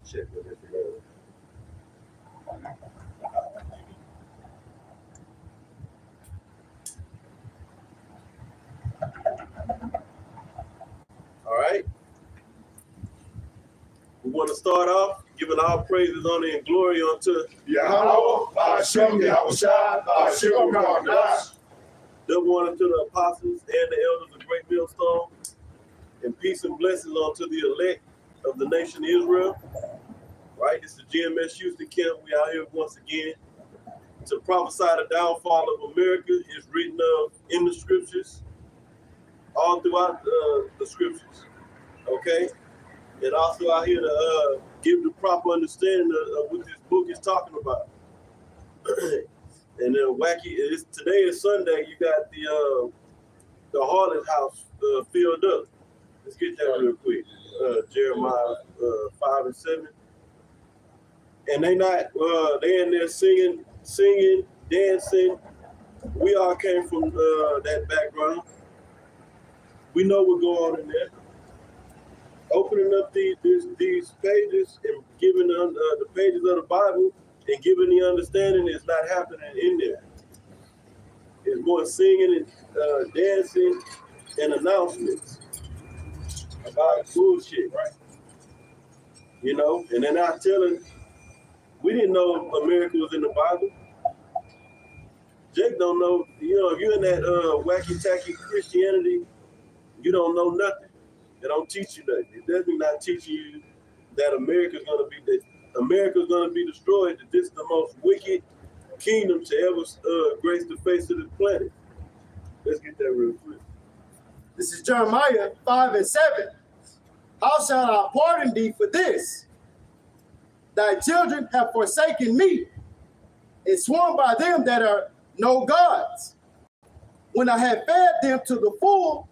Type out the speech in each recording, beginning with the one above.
Check with it together. All right. We want to start off giving our praises, honor, and glory unto Yahweh, Hashem, Yahushua, Hashem, Kadosh. double honor to the apostles and the elders of Great Millstone, and peace and blessings unto the elect of the nation of Israel. Right, it's the GMS Houston camp. We out here once again to prophesy the downfall of America. Is written in the scriptures, all throughout the scriptures. Okay, and also out here to give the proper understanding of what this book is talking about. And then wacky. Today is Sunday. You got the harlot house filled up. Let's get that real quick. Jeremiah 5:7. And they in there singing, dancing. We all came from that background. We know what's going on in there. Opening up these pages and giving the pages of the Bible and giving the understanding is not happening in there. It's more singing and dancing and announcements about bullshit, right? You know, and they're not telling. We didn't know America was in the Bible. Jake don't know. You know, if you're in that wacky tacky Christianity, you don't know nothing. They don't teach you nothing. It definitely not teaching you that America's gonna be destroyed. That this is the most wicked kingdom to ever grace the face of the planet. Let's get that real quick. This is Jeremiah 5:7. How shall I pardon thee for this? Thy children have forsaken me, and sworn by them that are no gods. When I had fed them to the full,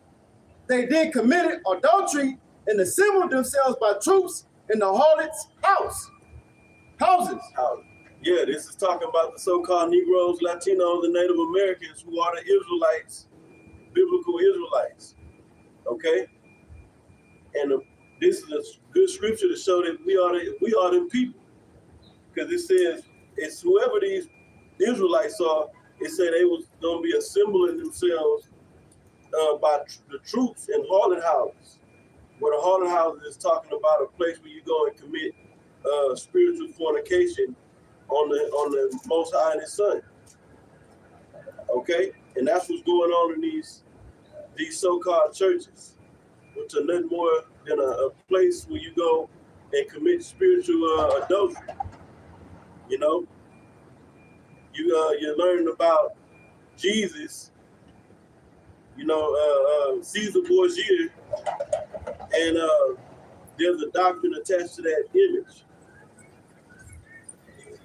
they did commit adultery and assembled themselves by troops in the harlot's houses. Yeah, this is talking about the so-called Negroes, Latinos, and Native Americans who are the Israelites, biblical Israelites. Okay, and this is a good scripture to show that we are them people, because it says it's whoever these Israelites are. It said they was going to be assembling themselves by the troops in harlot houses. Where the harlot houses is talking about a place where you go and commit spiritual fornication on the Most High and His Son. Okay, and that's what's going on in these so-called churches, which are nothing more than a place where you go and commit spiritual adultery. You know, you learn about Jesus. You know, Caesar Borgia, and there's a doctrine attached to that image.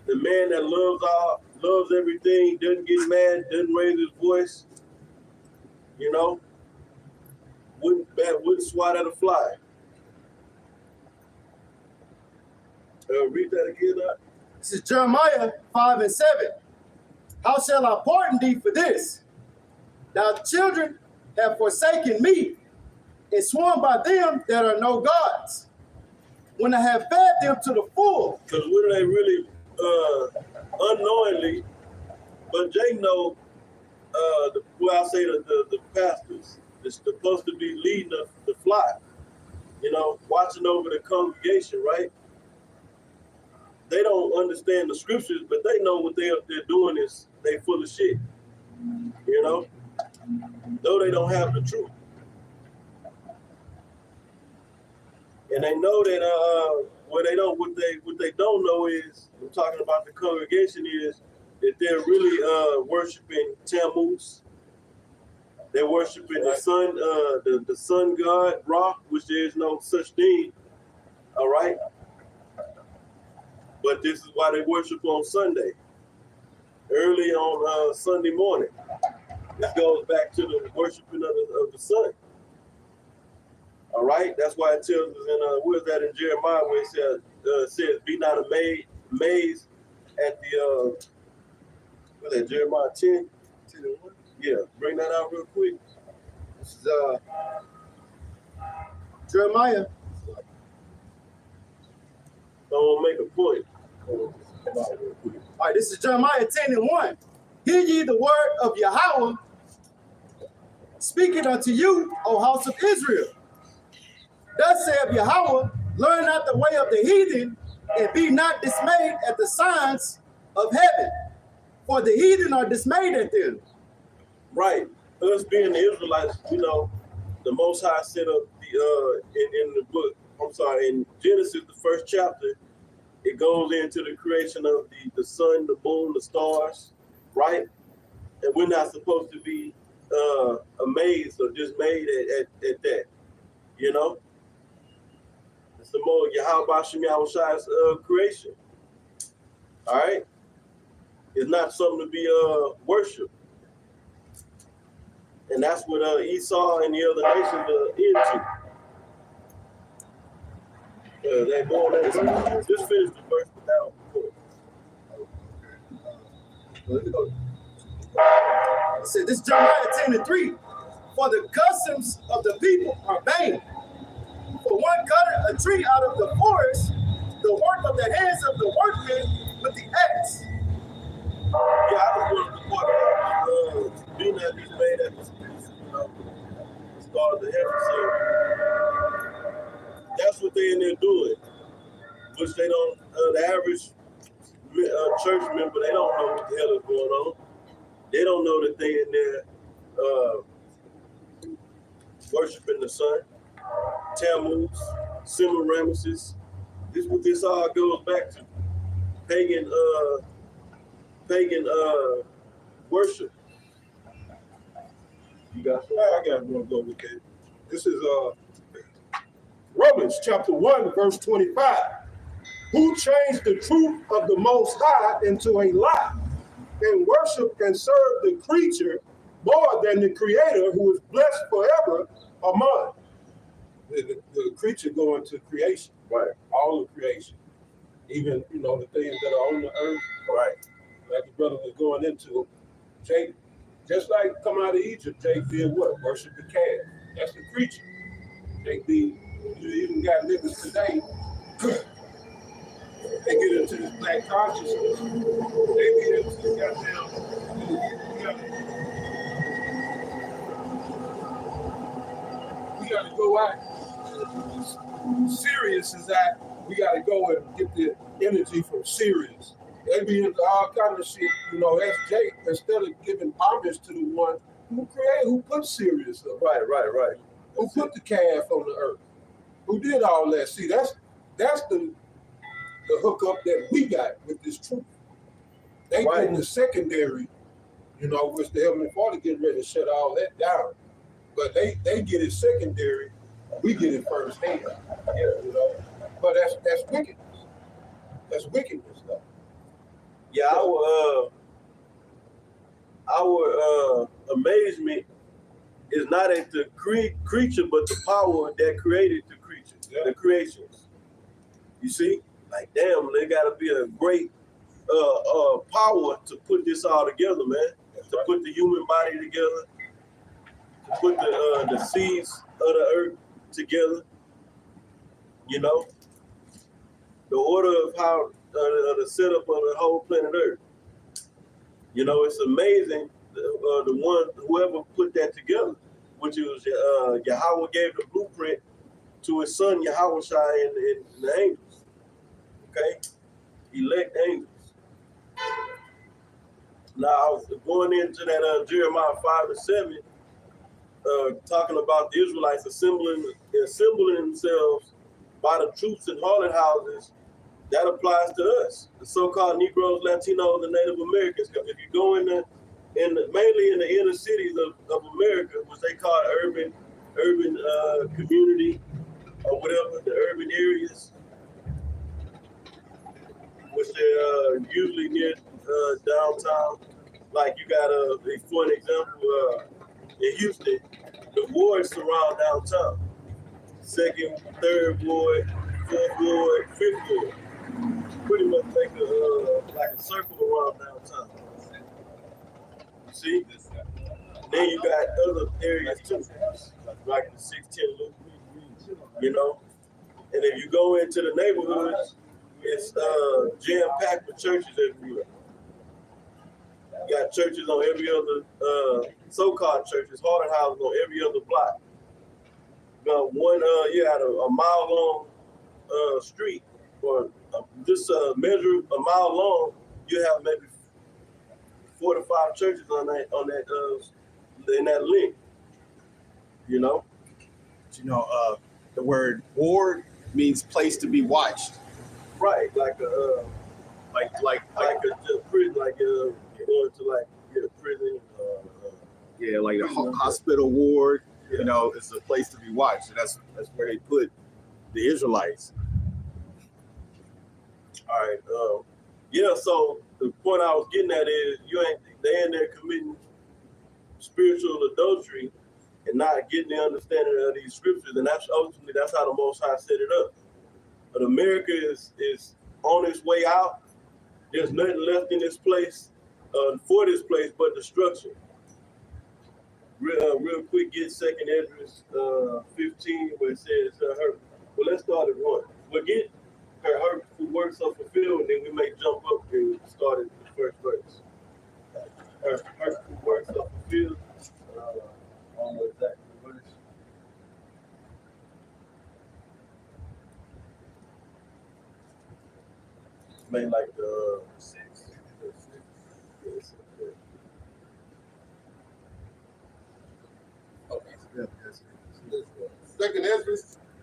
The man that loves everything, doesn't get mad, doesn't raise his voice. You know, wouldn't swat at a fly. Read that again. This is Jeremiah 5:7. How shall I pardon thee for this? Thy children have forsaken me, and sworn by them that are no gods. When I have fed them to the full. Because what are they really unknowingly? But Jake know the pastors is supposed to be leading the flock, you know, watching over the congregation, right? They don't understand the scriptures, but they know what they're doing is they full of shit, you know, though they don't have the truth. And they know that what they don't know is, I'm talking about the congregation, is that they're really worshiping Tammuz. They're worshiping the sun, the sun god Ra, which there is no such thing. All right. But this is why they worship on Sunday, early on Sunday morning. This goes back to the worshiping of the sun. All right, that's why it tells us in where's that in Jeremiah where it says, "Be not amazed at the what's that, Jeremiah 10 and 1? Yeah, bring that out real quick. This is Jeremiah I'll make a point. All right, this is Jeremiah 10:1. Hear ye the word of Yahweh, speaking unto you, O house of Israel. Thus saith Yahweh, learn not the way of the heathen, and be not dismayed at the signs of heaven, for the heathen are dismayed at them. Right. Us being the Israelites, you know, the Most High set up the in the book. I'm sorry, in Genesis, the first chapter, it goes into the creation of the sun, the moon, the stars, right? And we're not supposed to be amazed or dismayed at that, you know? It's the more Yahweh Shem Yahweh's creation, all right? It's not something to be worshipped. And that's what Esau and the other nations are into. They're going at it. Just finish the verse without before. It said, this is Jeremiah 10:3. For the customs of the people are vain. For one cutteth a tree out of the forest, the work of the hands of the workmen with the axe. Yeah, I just wanted to point out being that he's made at the start of the heaven. So that's what they're in there doing, which they don't, the average church member, they don't know what the hell is going on. They don't know that they in there worshiping the sun, Tammuz, Semiramis. This is what this all goes back to. Pagan worship. You got I got one go with that. This is Romans chapter 1, verse 25. Who changed the truth of the Most High into a lie and worship and serve the creature more than the Creator, who is blessed forever among. The creature going to creation, Right. all of creation, even the things that are on the earth, Right. like the brother was going into. Jake, just like come out of Egypt, Jake did what? Worship the calf. That's the creature. Jake you even got niggas today. They get into this black consciousness. They get into the we gotta go out. Sirius is that we gotta go and get the energy from Sirius. They be into all kind of shit, that's Jake, instead of giving homage to the one who put Sirius up. Right. Who put the calf on the earth. Who did all that. See, that's the hookup that we got with this truth. They getting the secondary, which the Heavenly Father getting ready to shut all that down. But they get it secondary, we get it first hand. But that's wickedness. That's wickedness, though. Yeah, our amazement is not at the creature, but the power that created the creature, the creations. You see? Like, damn, there got to be a great power to put this all together, man. To put the human body together, to put the seeds of the earth together. The order of how the setup of the whole planet Earth. It's amazing. Whoever put that together, which was Yahweh gave the blueprint to his son Yahweh Shai and the angels. Okay, elect angels. Now, going into that Jeremiah 5:7, talking about the Israelites assembling themselves by the troops and harlot houses, that applies to us, the so-called Negroes, Latinos, and Native Americans. Because if you go mainly in the inner cities of America, which they call urban community or whatever, the urban areas, which they're usually near downtown. Like you got for an example, in Houston, the wards surround downtown. 2nd, 3rd ward, 4th ward, 5th ward. Pretty much make like a circle around downtown. You see? Then you got other areas too, like the 610 loop. And if you go into the neighborhoods, jam-packed with churches everywhere. You got churches on every other, so-called churches, harder houses on every other block. You got one, you had a mile-long street, or just measure a mile long, you have maybe 4 to 5 churches on that in that link. You know. You know, the word ward means place to be watched. Right, like a prison, like you're going to like a prison. Yeah, like the hospital ward. Yeah. You know, it's a place to be watched. And that's where they put the Israelites. All right. Yeah. So the point I was getting at is they in there committing spiritual adultery and not getting the understanding of these scriptures, and that's ultimately how the Most High set it up. But America is on its way out. There's nothing left in this place for this place but destruction. Real quick, get 2nd Ezra 15 where it says her. Well, let's start at 1. We'll get her works are fulfilled, and then we may jump up and start at the first verse. Her works are fulfilled. I don't know exactly the verse. Maybe like the 6. Okay. 2nd Ezra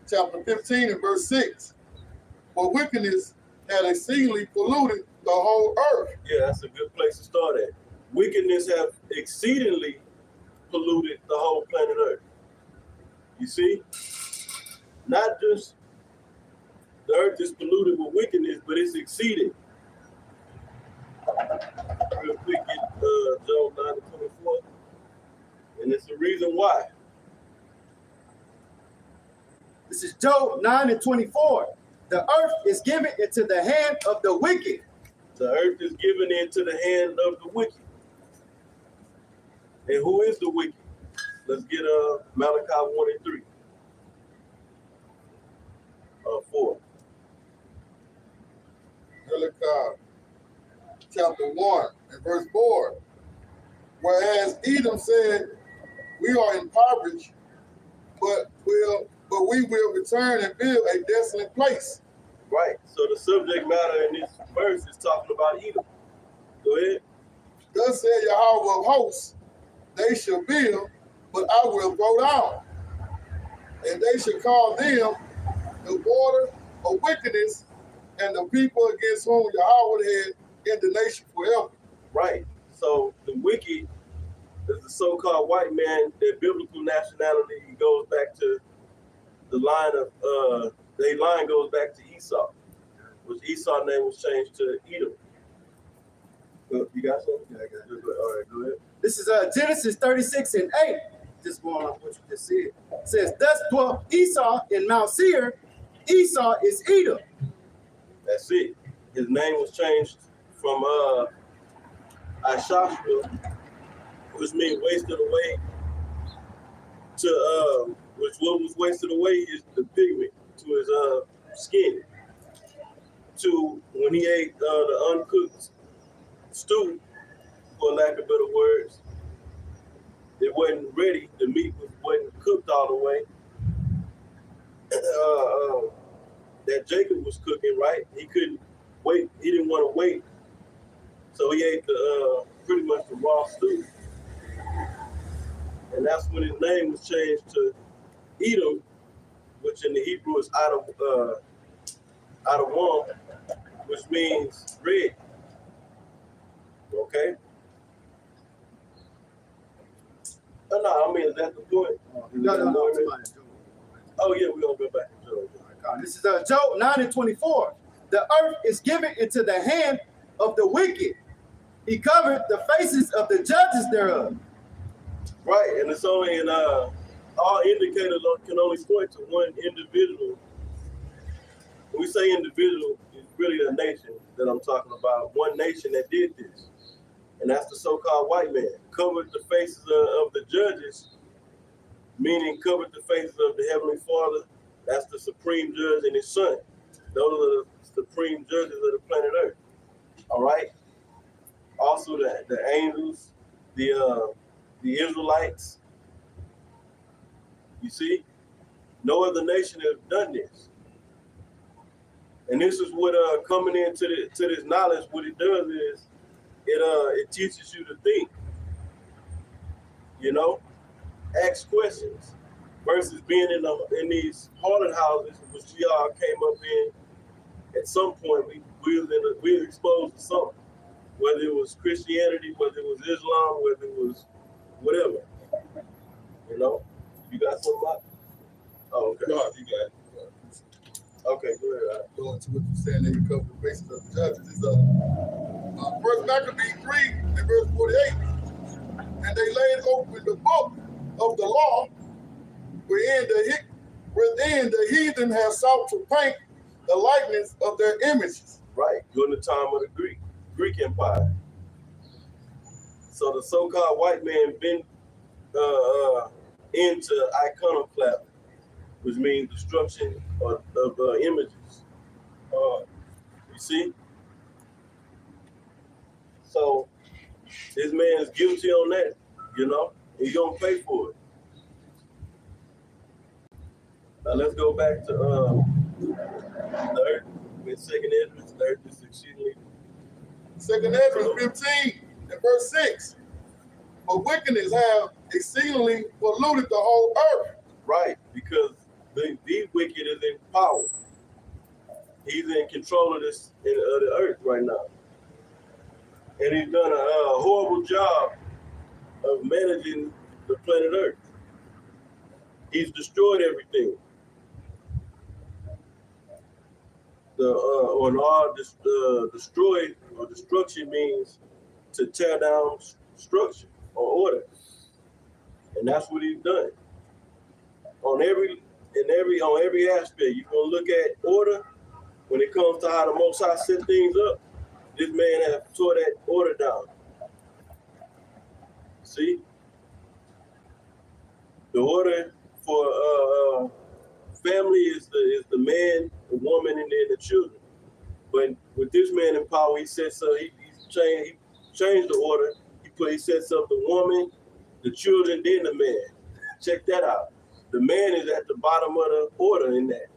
chapter 15 and verse 6. For wickedness had exceedingly polluted the whole earth. Yeah, that's a good place to start at. Wickedness have exceedingly polluted the whole planet Earth. You see? Not just the earth is polluted with wickedness, but it's exceeding. Real quick, get Job 9 and 24. And it's the reason why. This is Job 9 and 24. The earth is given into the hand of the wicked. The earth is given into the hand of the wicked. And who is the wicked? Let's get Malachi 1 and 3. 4. Malachi chapter 1 and verse 4. Whereas Edom said, we are impoverished, but we will return and build a desolate place. Right. So the subject matter in this verse is talking about Edom. Go ahead. Thus said Yahweh of hosts, they shall build, but I will throw down. And they shall call them the border of wickedness and the people against whom Yahweh had indignation forever. Right. So the wicked is the so-called white man. Their biblical nationality goes back to the line of their line goes back to Esau, which Esau's name was changed to Edom. You got something? Yeah, I got it. All right, go ahead. This is Genesis 36 and 8. Just going on what you just said. It says, thus dwelt Esau in Mount Seir. Esau is Edom. That's it. His name was changed from Ashashua, which means wasted away, to which what was wasted away is the pigment to his skin. To when he ate the uncooked stew, for lack of better words, it wasn't ready. The meat wasn't cooked all the way. That Jacob was cooking, right? He couldn't wait. He didn't want to wait, so he ate the pretty much the raw stew, and that's when his name was changed to Edom, which in the Hebrew is Adawam, which means red. Okay. No, I mean, is that the point? No. Oh yeah, we're gonna go back to Job. This is Job 9 and 24. The earth is given into the hand of the wicked. He covered the faces of the judges thereof. Right, and it's only in all indicators can only point to one individual. When we say individual, it's really a nation that I'm talking about. One nation that did this, and that's the so-called white man. Covered the faces of the judges, meaning covered the faces of the Heavenly Father. That's the supreme judge and his son. Those are the supreme judges of the planet Earth. All right. Also, the angels, the Israelites. You see, no other nation has done this. And this is what coming into this knowledge. What it does is it teaches you to think. You know, ask questions versus being in these haunted houses, which y'all came up in. At some point, we were exposed to something, whether it was Christianity, whether it was Islam, whether it was whatever. You know, you got something like? Oh, okay. No, you got it. Okay, go ahead. Going to what you said in a couple of bases of the judges is First Maccabees 3 and verse 48. And they laid open the book of the law, wherein the heathen have sought to paint the likeness of their images. Right, during the time of the Greek Empire. So the so-called white man been into iconoclasm, which means destruction of images. You see? So this man is guilty on that, you know? He's gonna pay for it. Now let's go back to third, with second Ezra, third is exceedingly. Second Ezra 15 and verse 6. But wickedness have exceedingly polluted the whole earth. Right, because the wicked is in power. He's in control of this of the earth right now. And he's done a horrible job of managing the planet Earth. He's destroyed everything. Destroyed or destruction means to tear down structure or order. And that's what he's done. On every aspect, you're gonna look at order when it comes to how the Most High set things up. This man has tore that order down. See? The order for family is the man, the woman, and then the children. But with this man in power, he sets up. He changed the order. He sets up the woman, the children, then the man. Check that out. The man is at the bottom of the order in that.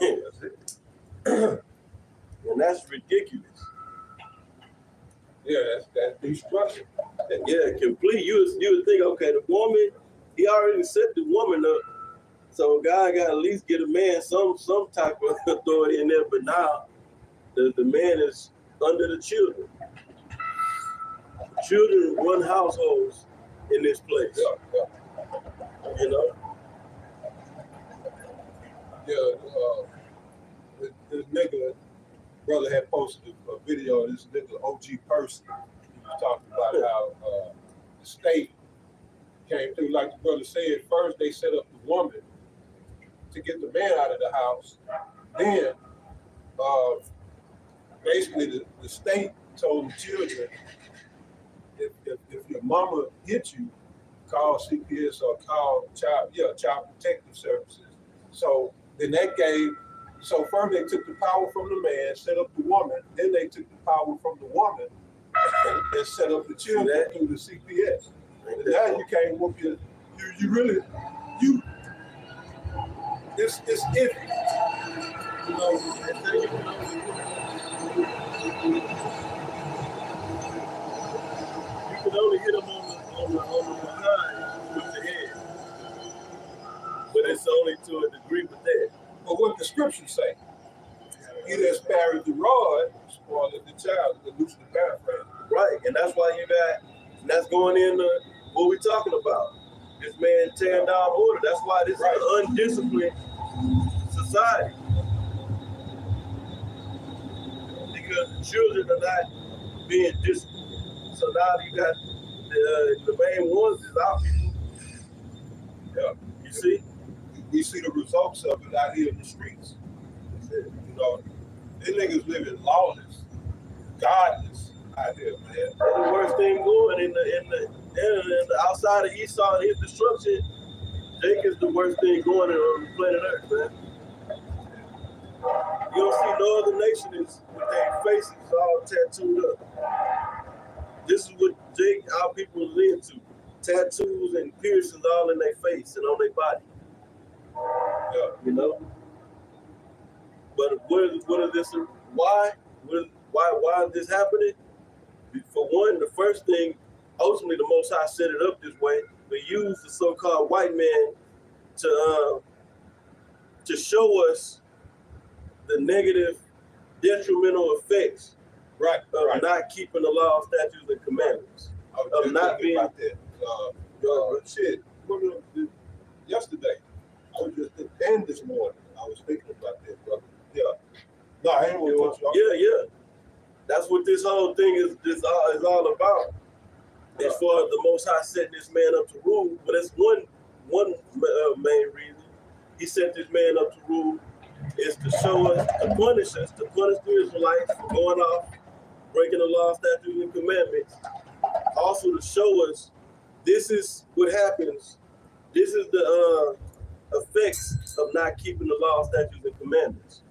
That's it. And that's ridiculous. Yeah, that's destruction. Yeah, complete. You would think, okay, the woman, he already set the woman up. So God got to at least get a man some type of authority in there. But now the man is under the children. Children run households in this place. Yeah. You know? Yeah, this nigga brother had posted a video of this nigga OG person. He was talking about how the state came through, like the brother said. First, they set up the woman to get the man out of the house. Then, basically, the state told the children, if your mama hit you, call CPS or call child protective services. So then so first they took the power from the man, set up the woman, then they took the power from the woman and set up the children through the CPS. And now you can't whoop you really, it's iffy. You know, You can only hit them on the behind with the head. But it's only to a degree with that. but what the scriptures say, he that spareth the rod spoileth the child, the loose the paraphrase. Right, and that's why and that's going into what we're talking about. This man tearing down order. That's why this is an undisciplined society. Because the children are not being disciplined. So now you got the main ones is our people. Yeah, you see? We see the results of it out here in the streets. You know, these niggas living lawless, godless out here, man. And the worst thing going in the outside of Esau and his destruction, Jacob's the worst thing going on the planet Earth, man. You don't see no other nation is with their faces all tattooed up. This is what our people live to. Tattoos and piercings all in their face and on their body. You know? But what is this? Why is this happening? For one, the first thing, ultimately the Most High set it up this way. We use the so-called white man to show us the negative, detrimental effects of not keeping the law, statutes, and commandments. Of not being about that. Yesterday, I was just and this morning, I was thinking about that, brother. Yeah. No, I ain't want to touch you. Yeah. That's what this whole thing is all about. As far as the Most High setting this man up to rule, but it's one main reason he set this man up to rule is to show us, to punish the Israelites for going off, breaking the law, statutes, and commandments. Also to show us this is what happens. This is the effects of not keeping the law, statutes, and commandments.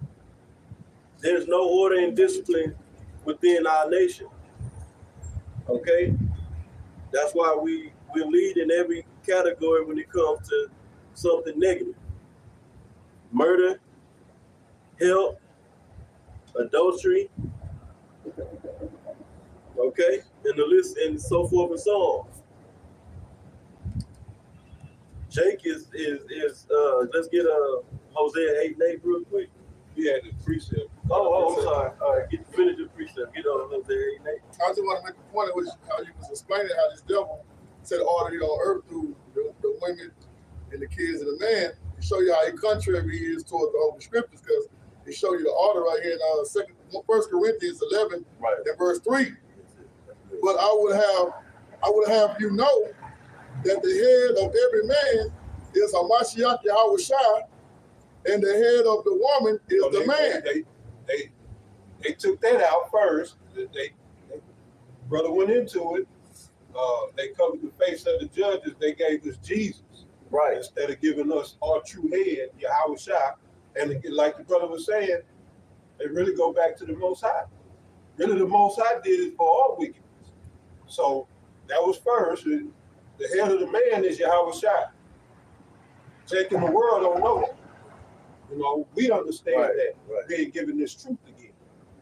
There's no order and discipline within our nation. Okay? That's why we lead in every category when it comes to something negative. Murder, health, adultery, okay? And the list and so forth and so on. Jake is let's get Hosea 8:8 real quick. He had the precept. Oh, I'm sorry. All right, finish the precept. Get on Hosea 8:8. I just want to make a point of how you was explaining how this devil set order here on earth through the women and the kids and the man to show you how contrary he is toward the Holy Scriptures, because he show you the order right here in 1 Corinthians 11 and verse 3. But I would have you know that the head of every man is a Mashiach Yahushua, and the head of the woman is the man. They took that out first. Brother went into it. They covered the face of the judges. They gave us Jesus, right? Instead of giving us our true head, Yahushua. And like the brother was saying, they really go back to the Most High. Really, the Most High did it for all wickedness. So that was first. The head of the man is Yahushua. Jake in the world don't know that. You know, we understand that being given this truth again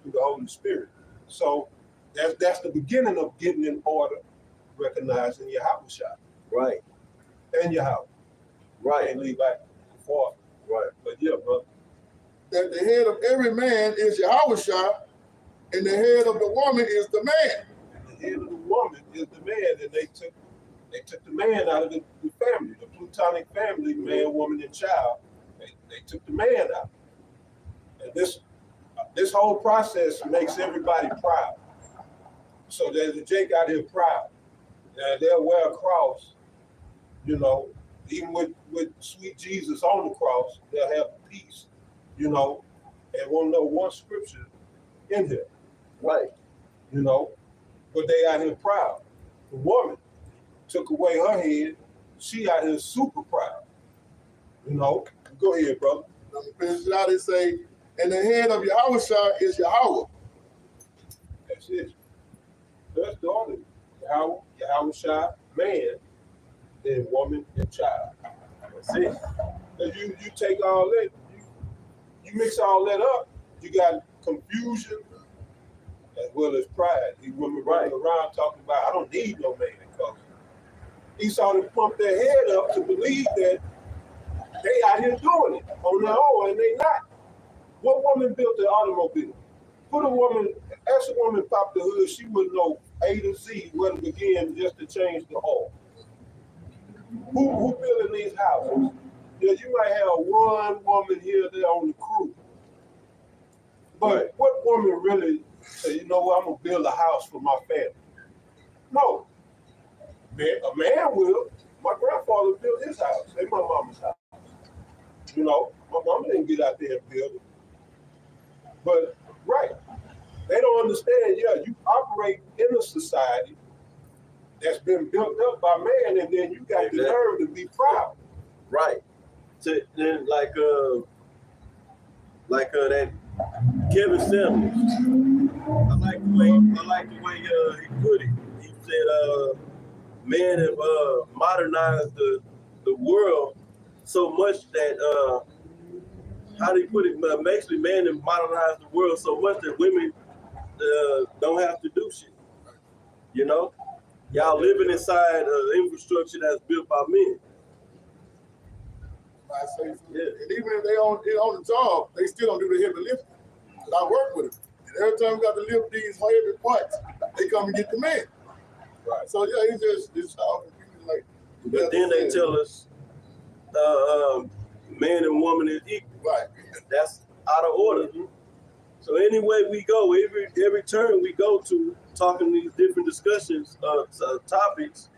through the Holy Spirit. So that's the beginning of getting in order, recognizing Yahushua. Right. And Yahweh. Right. And leave back and forth. Right. But yeah, brother. That the head of every man is Yahushua, and the head of the woman is the man. And the head of the woman is the man, and they took the man out of the family, the plutonic family, man, woman, and child. They took the man out. And this whole process makes everybody proud. So there's a Jake out here proud. And they'll wear a cross, you know, even with sweet Jesus on the cross, they'll have peace, you know, and won't know one scripture in here. Right. You know, but they out here proud. The woman took away her head, she out here super proud. You know, go ahead, brother. Let me finish it out and say, and the head of Yahushua is Yahweh. That's it. That's the order. Yahushua, man, then woman and child. That's it. And you take all that, you mix all that up, you got confusion as well as pride. These women running around talking about, I don't need no man, because Esau them pump their head up to believe that they out here doing it on their own, and they not. What woman built the automobile? Put a woman, ask a woman pop the hood, she wouldn't know A to Z where to begin just to change the oil. Who building these houses? Yeah, you might have one woman here there on the crew. But what woman really say, you know what, I'm gonna build a house for my family? No. A man will. My grandfather built his house, and my mama's house. You know, my mama didn't get out there and build it. But, they don't understand, you operate in a society that's been built up by man, and then you got the nerve to be proud. Right. So then, like like that Kevin Samuels. I like the way he put it. He said, "Man have modernized the world so much that how do you put it? Basically, man have modernized the world so much that women don't have to do shit. You know, y'all living inside infrastructure that's built by men." I say so. Yeah. And even if they on the job, they still don't do the heavy lifting. Cause I work with them. And every time we got to lift these heavy parts, they come and get the man. Right. So yeah, it's how like. But then they tell us man and woman is equal. Right. That's out of order. So anyway we go, every turn we go to talking these different discussions, topics,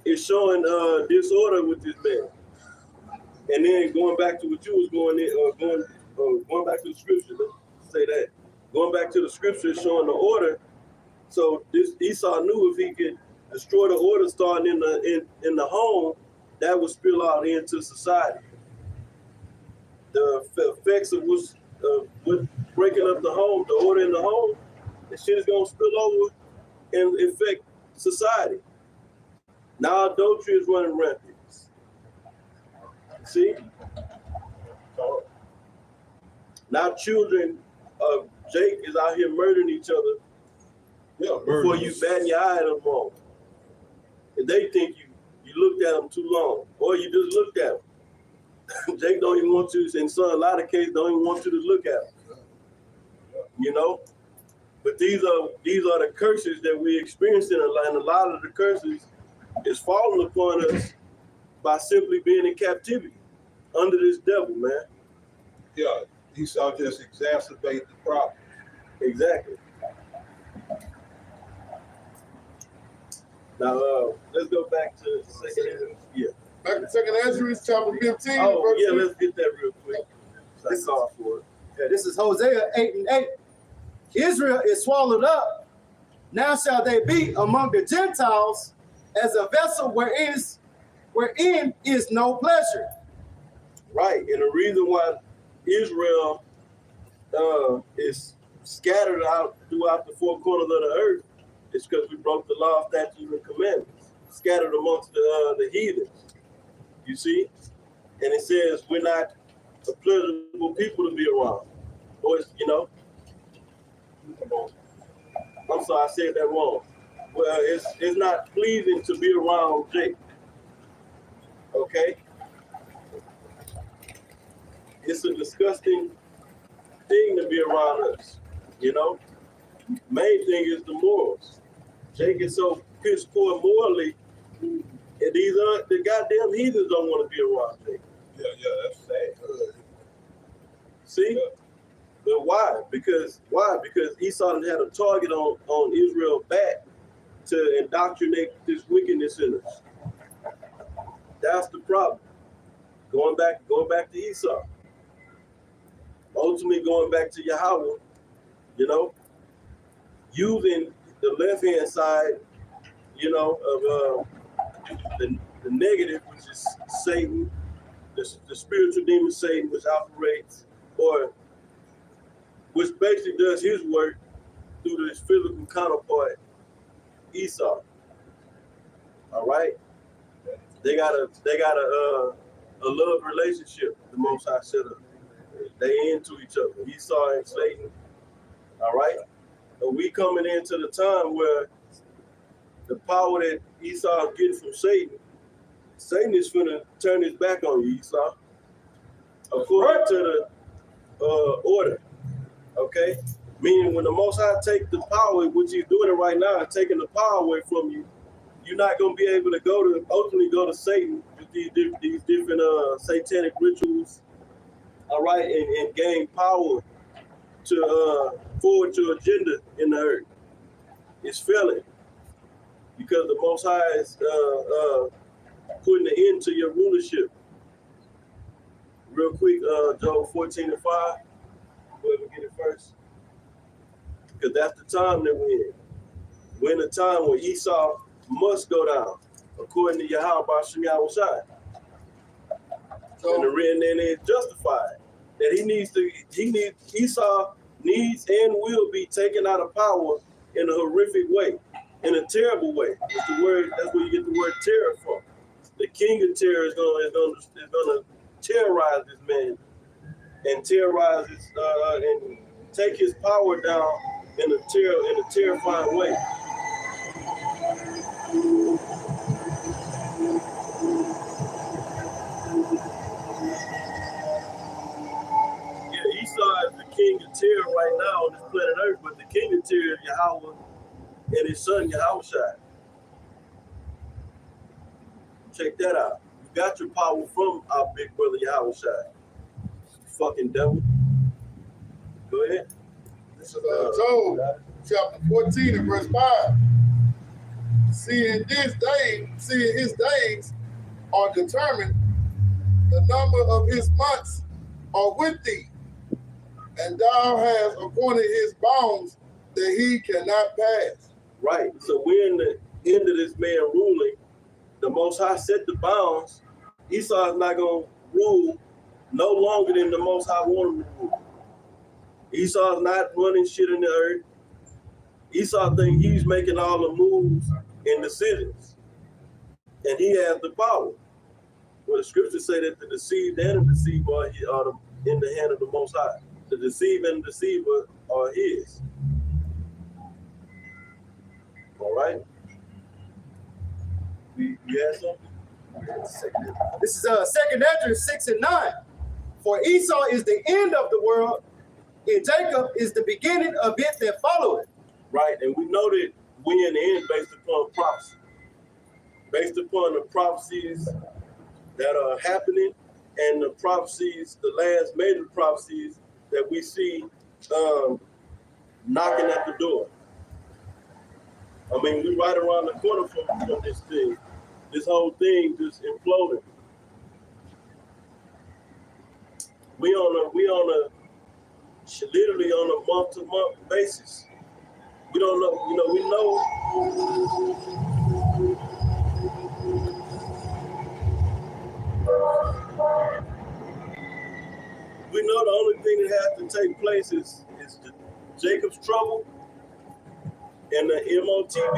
is showing disorder with this man. And then going back to what you was going back to the scripture, let's say that. Going back to the scripture showing the order. So this Esau knew if he could destroy the order starting in the home, that would spill out into society. The effects of what's breaking up the home, the order in the home, that shit is gonna spill over and affect society. Now adultery is running rampant. See? Now children of Jake is out here murdering each other before you bat your eye at them all. And they think you looked at them too long, or you just looked at them. Jake don't even want to, and so a lot of cases don't even want you to look at them. You know? But these are the curses that we experience in a lot, and a lot of the curses is falling upon us by simply being in captivity under this devil, man. Yeah, Esau just exacerbate the problem. Exactly. Now, let's go back to second. Yeah. Back to Second Ezra, chapter 15. Oh, yeah, let's get that real quick. This is all for it. Yeah, this is Hosea 8:8. Israel is swallowed up. Now shall they be among the Gentiles as a vessel wherein is no pleasure. Right, and the reason why Israel is scattered out throughout the four corners of the earth is because we broke the law, statutes, and commandments, scattered amongst the heathens. You see? And it says we're not a pleasurable people to be around. Or it's, you know, I'm sorry, I said that wrong. Well, it's not pleasing to be around Jake. Okay? It's a disgusting thing to be around us, you know? Main thing is the morals. Jake is so piss poor morally, and the goddamn heathens don't want to be around Jake. Yeah, that's sad. See? Yeah. But why? Because Esau had a target on Israel's back to indoctrinate this wickedness in us. That's the problem. Going back to Esau. Ultimately going back to Yahweh, you know, using the left-hand side, you know, of the negative, which is Satan, the spiritual demon Satan, which operates, or which basically does his work through his physical counterpart, Esau. All right? They got a love relationship, the Most High set up. They into each other, Esau and Satan. All right? But we coming into the time where the power that Esau is getting from Satan is finna turn his back on you, Esau. According to the order. Okay? Meaning when the Most High take the power, which he's doing it right now, taking the power away from you, you're not gonna be able to ultimately go to Satan with these different satanic rituals. All right, and gain power to forward your agenda in the earth. It's failing because the Most High is putting an end to your rulership. Real quick, Job 14:5. Whoever get it first, because that's the time that we're in. We're in a time where Esau must go down, according to Yahweh B'Shem Yahushai. So, and it's justified. that Esau needs and will be taken out of power in a horrific way, in a terrible way. That's the word. That's where you get the word terror from. The king of terror is gonna terrorize this man and terrorize his and take his power down in a terrifying way. Yeah, Esau is the king of terror right now on this planet Earth, but the king of terror is Yahweh and his son Yahushua. Check that out. You got your power from our big brother Yahushua. Fucking devil. Go ahead. This is Job chapter 14 and verse 5. Seeing his days are determined, the number of his months are with thee, and thou hast appointed his bounds that he cannot pass. Right. So we're in the end of this man ruling. The Most High set the bounds. Esau is not going to rule no longer than the Most High wanted him to rule. Esau is not running shit in the earth. Esau thinks he's making all the moves and decisions, and he has the power. Well, the scriptures say that the deceived and the deceiver are in the hand of the Most High. The deceived and the deceiver are his. All right. You had something? This is 2 Ezra 6 and 9. For Esau is the end of the world, and Jacob is the beginning of it that followeth. Right, and we know that we in the end based upon prophecy. Based upon the prophecies that are happening and the prophecies, the last major prophecies that we see knocking at the door. I mean, we right around the corner from this thing. This whole thing just imploding. We on a literally on a month-to-month basis. We don't know, we know. We know the only thing that has to take place is Jacob's trouble and the MOTB,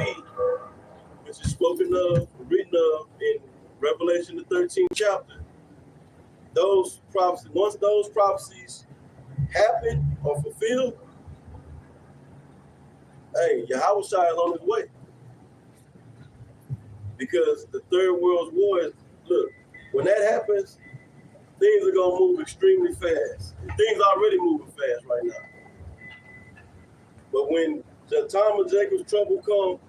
which is spoken of, written of in Revelation the 13th chapter. Those prophecies, once those prophecies happen or fulfilled, hey, Yahushua is on his way. Because the Third World War is, look, when that happens, things are going to move extremely fast. Things are already moving fast right now. But when the time of Jacob's trouble comes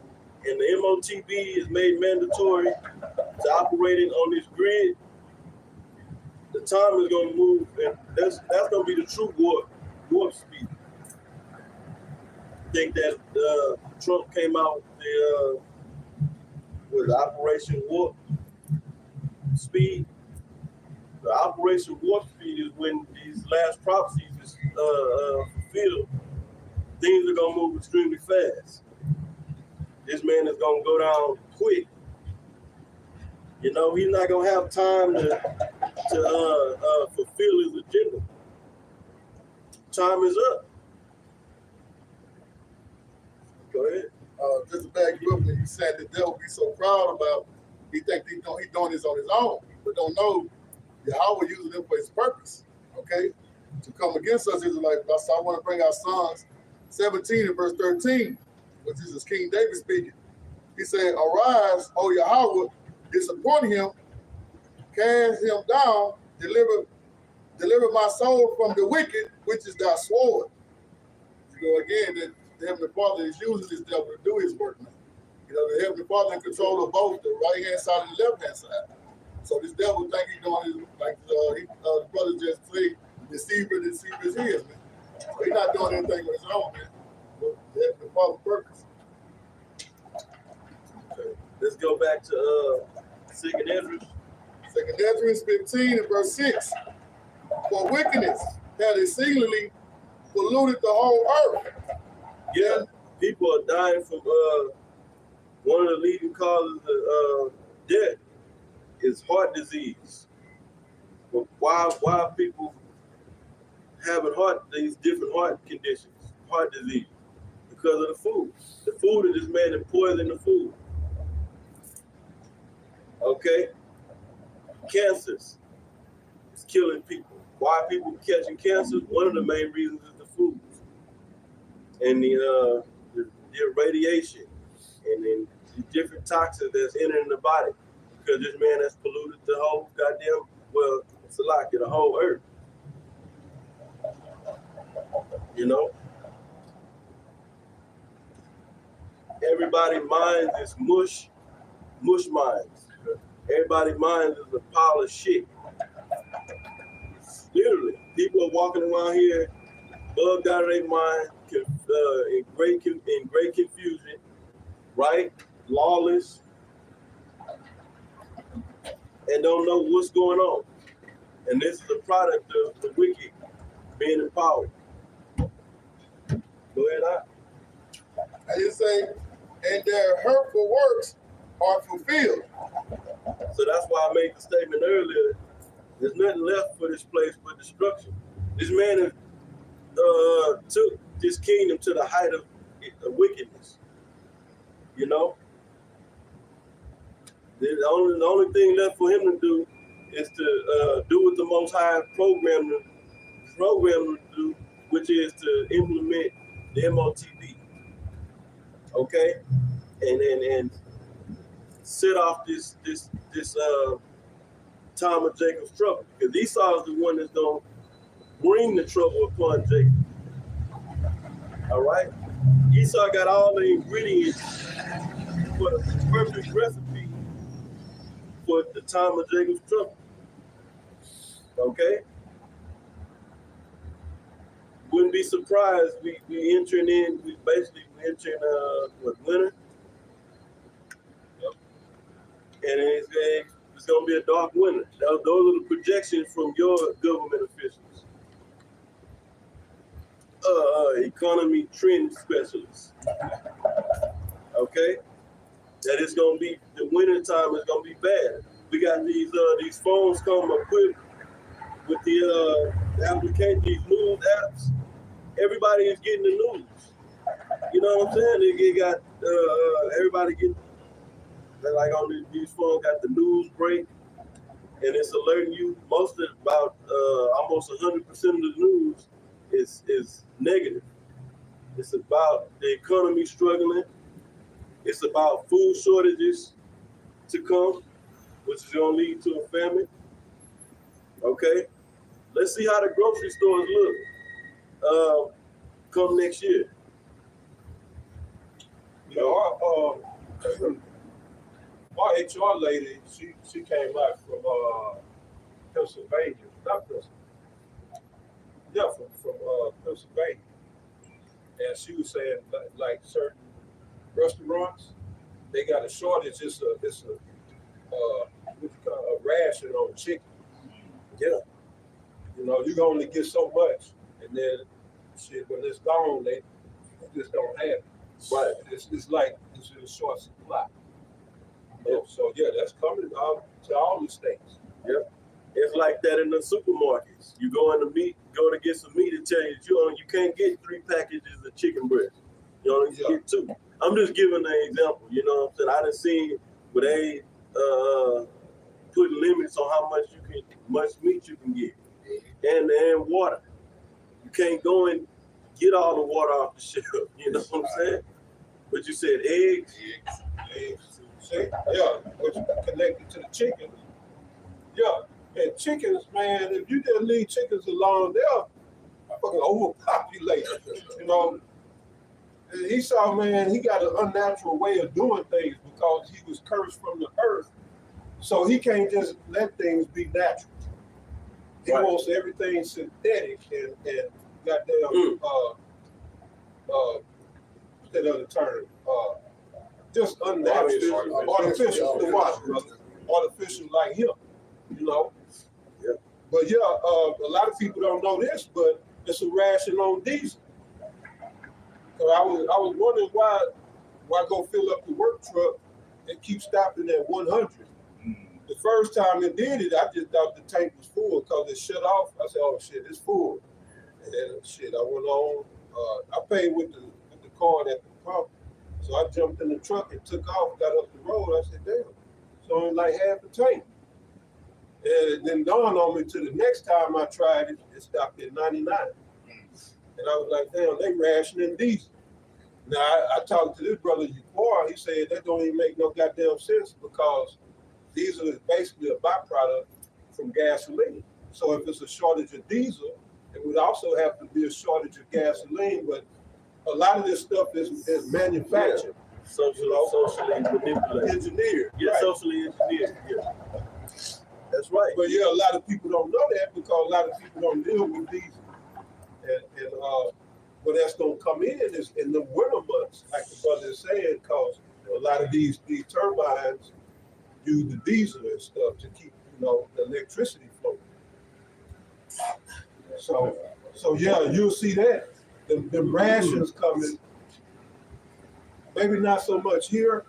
and the MOTB is made mandatory to operating on this grid, the time is going to move, and that's going to be the true warp speed. I think that Trump came out with Operation Warp Speed. The Operation Warp Speed is when these last prophecies is fulfilled. Things are going to move extremely fast. This man is going to go down quick. You know, he's not going to have time to fulfill his agenda. Time is up. Go ahead. Just to back you up, when you said the devil be so proud about, he think he's doing this on his own, but don't know Yahweh using him for his purpose. Okay, to come against us is like, so I want to bring out Psalms 17 and verse 13, which is King David speaking. He said, "Arise, O Yahweh, disappoint him, cast him down, deliver my soul from the wicked, which is thy sword." You know, again, that the Heavenly Father is using this devil to do his work now. You know, the Heavenly Father in control of both the right-hand side and the left-hand side. So this devil think he's doing his, like the brother just said, deceiver is his, man. So he's not doing anything with his own, man. But the Heavenly Father's purpose. Okay. Let's go back to 2 Ezra. 2 Ezra 15 and verse 6. For wickedness had exceedingly polluted the whole earth. Yeah, people are dying from one of the leading causes of death is heart disease. But why people having these different heart conditions, heart disease, because of the food. The food of this man is poisoning the food. Okay? Cancers is killing people. Why are people catching cancers? One of the main reasons is the food. And the radiation and then the different toxins that's entering the body. Because this man has polluted the whole goddamn, well, it's a lot, the whole earth. You know? Everybody's mind is mush minds. Everybody's mind is a pile of shit. Literally, people are walking around here, bugged out of their mind, in great confusion, right? Lawless, and don't know what's going on. And this is a product of the wicked being empowered. Go ahead, I just say, and their hurtful works are fulfilled. So that's why I made the statement earlier. There's nothing left for this place but destruction. This man took this kingdom to the height of wickedness. You know? The only thing left for him to do is to do what the Most High programmed to do, which is to implement the MOTB. Okay? And set off this time of Jacob's trouble. Because Esau is the one that's going to bring the trouble upon Jacob. All right? Esau got all the ingredients for the perfect recipe for the time of Jacob's trouble. Okay? Wouldn't be surprised. We entering winter. Yep. And it's going to be a dark winter. Those are the projections from your government officials. Economy trend specialists. Okay? That it's going to be, the winter time is going to be bad. We got these phones come equipped with the application, these news apps. Everybody is getting the news. You know what I'm saying? They got everybody getting, like on these phones, got the news break, and it's alerting you. Most of about almost 100% of the news is negative. It's about the economy struggling. It's about food shortages to come, which is going to lead to a famine. Okay, let's see how the grocery stores look come next year. You know, our HR lady, she came out from Pennsylvania, not Pennsylvania. Yeah, from Pennsylvania, and she was saying like certain restaurants, they got a shortage. It's a what you call a ration on chicken. Yeah, you know, you can only get so much, and then shit when it's gone, they just don't have it. Right. It's like it's in a short supply. Yeah. So yeah, that's coming out to all the states. Yep. It's like that in the supermarkets. You go to get some meat, and tell you that you can't get 3 packages of chicken breast. You only get 2. I'm just giving an example. You know what I'm saying? I done seen where they put limits on how much meat you can get, and water. You can't go and get all the water off the shelf. You know what I'm saying? But you said eggs. Yeah, which connected to the chickens. Yeah. And chickens, man, if you just leave chickens alone, they're fucking overpopulated. You know, and Esau, man, he got an unnatural way of doing things because he was cursed from the earth. So he can't just let things be natural. He wants everything synthetic and goddamn, what's that other term? Just unnatural, artificial, the watch, brother. Artificial like him, you know. Yeah. But yeah, a lot of people don't know this, but it's a ration on diesel. So I was wondering why go fill up the work truck and keep stopping at 100. The first time it did it, I just thought the tank was full because it shut off. I said, oh shit, it's full. And shit, I went on. I paid with the card at the pump. So I jumped in the truck and took off, got up the road. I said, damn, so I'm like half a tank. And it then dawned on me to the next time I tried it, it stopped at 99. And I was like, damn, they rationing diesel. Now, I talked to this brother, Yaquar, he said that don't even make no goddamn sense because diesel is basically a byproduct from gasoline. So if it's a shortage of diesel, it would also have to be a shortage of gasoline, but a lot of this stuff is manufactured. Yeah. Socially manipulated. Engineered. Yeah, right. Socially engineered. Yeah. That's right. But yeah, a lot of people don't know that because a lot of people don't deal with diesel. And but that's gonna come in is in the winter months, like the brother is saying, because a lot of these turbines use the diesel and stuff to keep, the electricity flowing. So yeah, you'll see that. The rations coming, maybe not so much here,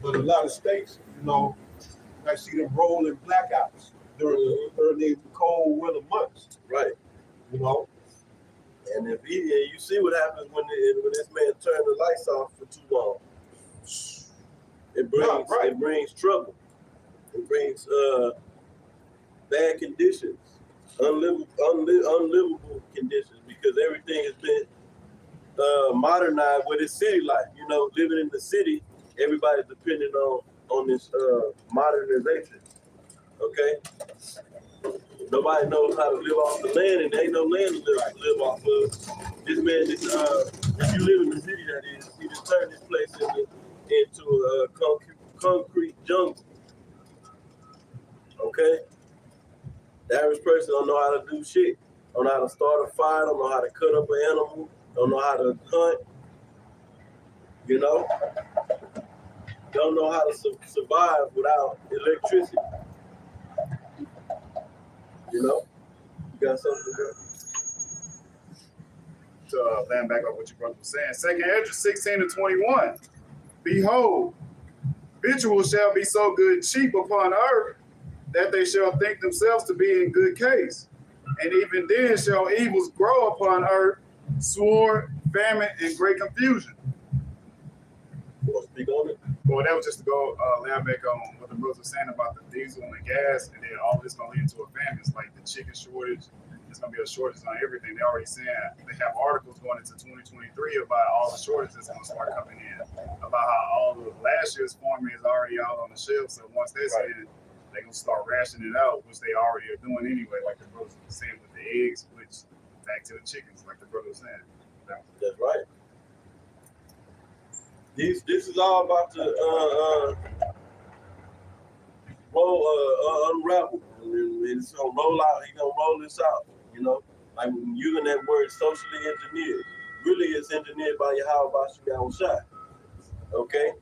but a lot of states, I see them rolling blackouts during the cold winter months. Right. And if you see what happens when this man turned the lights off for too long, it brings trouble. It brings bad conditions, unlivable conditions, because everything has been modernized with its city life. Living in the city, everybody's depending on this modernization. Okay. Nobody knows how to live off the land, and there ain't no land to live off of. This man, if you live in the city, that is, he just turned this place into a concrete jungle. Okay? The average person don't know how to do shit. Don't know how to start a fire, don't know how to cut up an animal, don't know how to hunt. Don't know how to survive without electricity. You got something there? To land back up what your brother was saying. Second Ezra 16-21. Behold, victuals shall be so good and cheap upon earth that they shall think themselves to be in good case. And even then shall evils grow upon earth, sword, famine, and great confusion. You want to speak on it? Well, that was just to go land back on what the brothers were saying about the diesel and the gas, and then all this going to lead into a famine. It's like the chicken shortage. There's going to be a shortage on everything. They already saying they have articles going into 2023 about all the shortages that's going to start coming in, about how all of last year's farming is already out on the shelf. So once that's in, they're going to start rationing it out, which they already are doing anyway, like the brothers were saying with the eggs, which back to the chickens, like the brother was saying. That's right. This is all about to unravel. It's gonna roll out. He's gonna roll this out. Like when using that word socially engineered. Really, it's engineered by Yahweh Shai. Okay.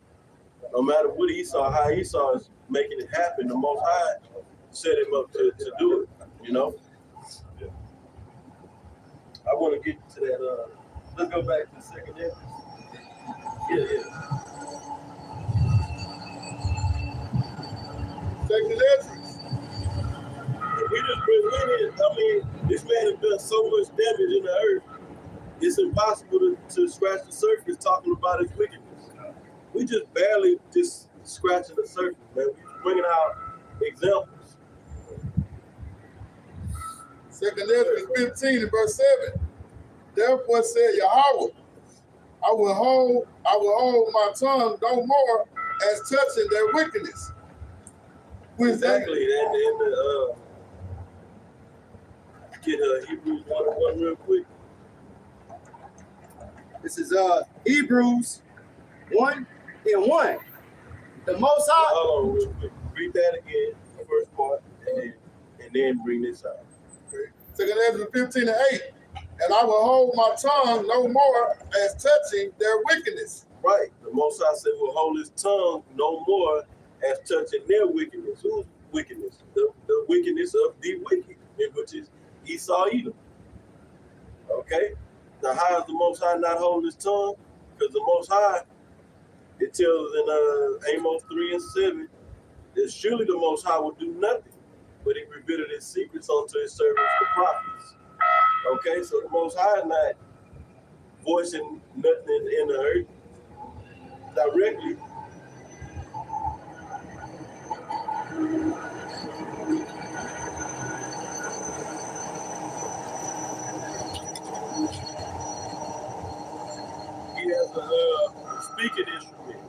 No matter what Esau, how Esau is making it happen, the Most High set him up to do it. Yeah. I want to get to that. Let's go back to the second Ezra. Yeah. Second Ezra. We just been in it. This man has done so much damage in the earth. It's impossible to scratch the surface talking about his wickedness. We just barely just scratching the surface, man. We're bringing out examples. Second Ezra 15 and verse 7. Therefore said Yahweh, I will hold my tongue no more as touching their wickedness. Exactly. And get Hebrews 1 real quick. This is Hebrews 1:1. The Most High. Hold on real quick. Read that again, the first part, and then bring this out. Okay. Second Ezra 15 and 8. And I will hold my tongue no more as touching their wickedness. Right. The Most High said will hold his tongue no more as touching their wickedness. Whose wickedness? The wickedness of the wicked, which is Esau Edom. Okay? Now, how is the Most High not holding his tongue? Because the Most High, it tells in Amos 3 and 7, that surely the Most High will do nothing, but he revealed his secrets unto his servants, the prophets. Okay, so the Most High is not voicing nothing in the earth directly. He has a speaking instrument,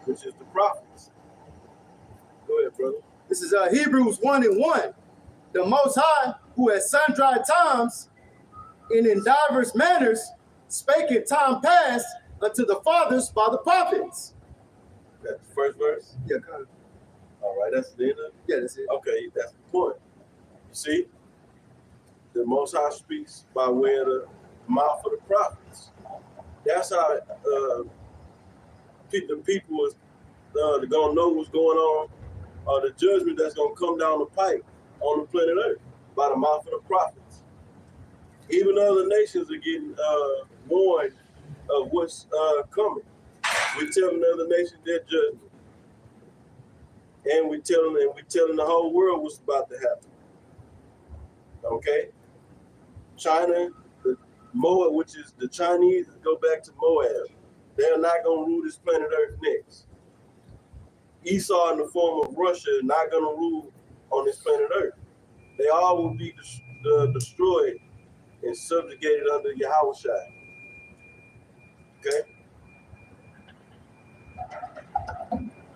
which is the prophets. Go ahead, brother. This is Hebrews 1:1. The Most High, who at sundry times and in divers manners spake in time past unto the fathers by the prophets. That's the first verse? Yeah, kind of. All right, that's the end of it? Yeah, that's it. Okay, that's the point. You see, the Most High speaks by way of the mouth of the prophets. That's how the people is going to know what's going on, the judgment that's going to come down the pipe on the planet Earth by the mouth of the prophets. Even other nations are getting warned of what's coming. We're telling other nations their judgment. And we're telling the whole world what's about to happen. Okay? China, Moab, which is the Chinese, go back to Moab. They're not going to rule this planet Earth next. Esau, in the form of Russia, is not going to rule on this planet Earth. They all will be destroyed and subjugated under Yahushua. Okay?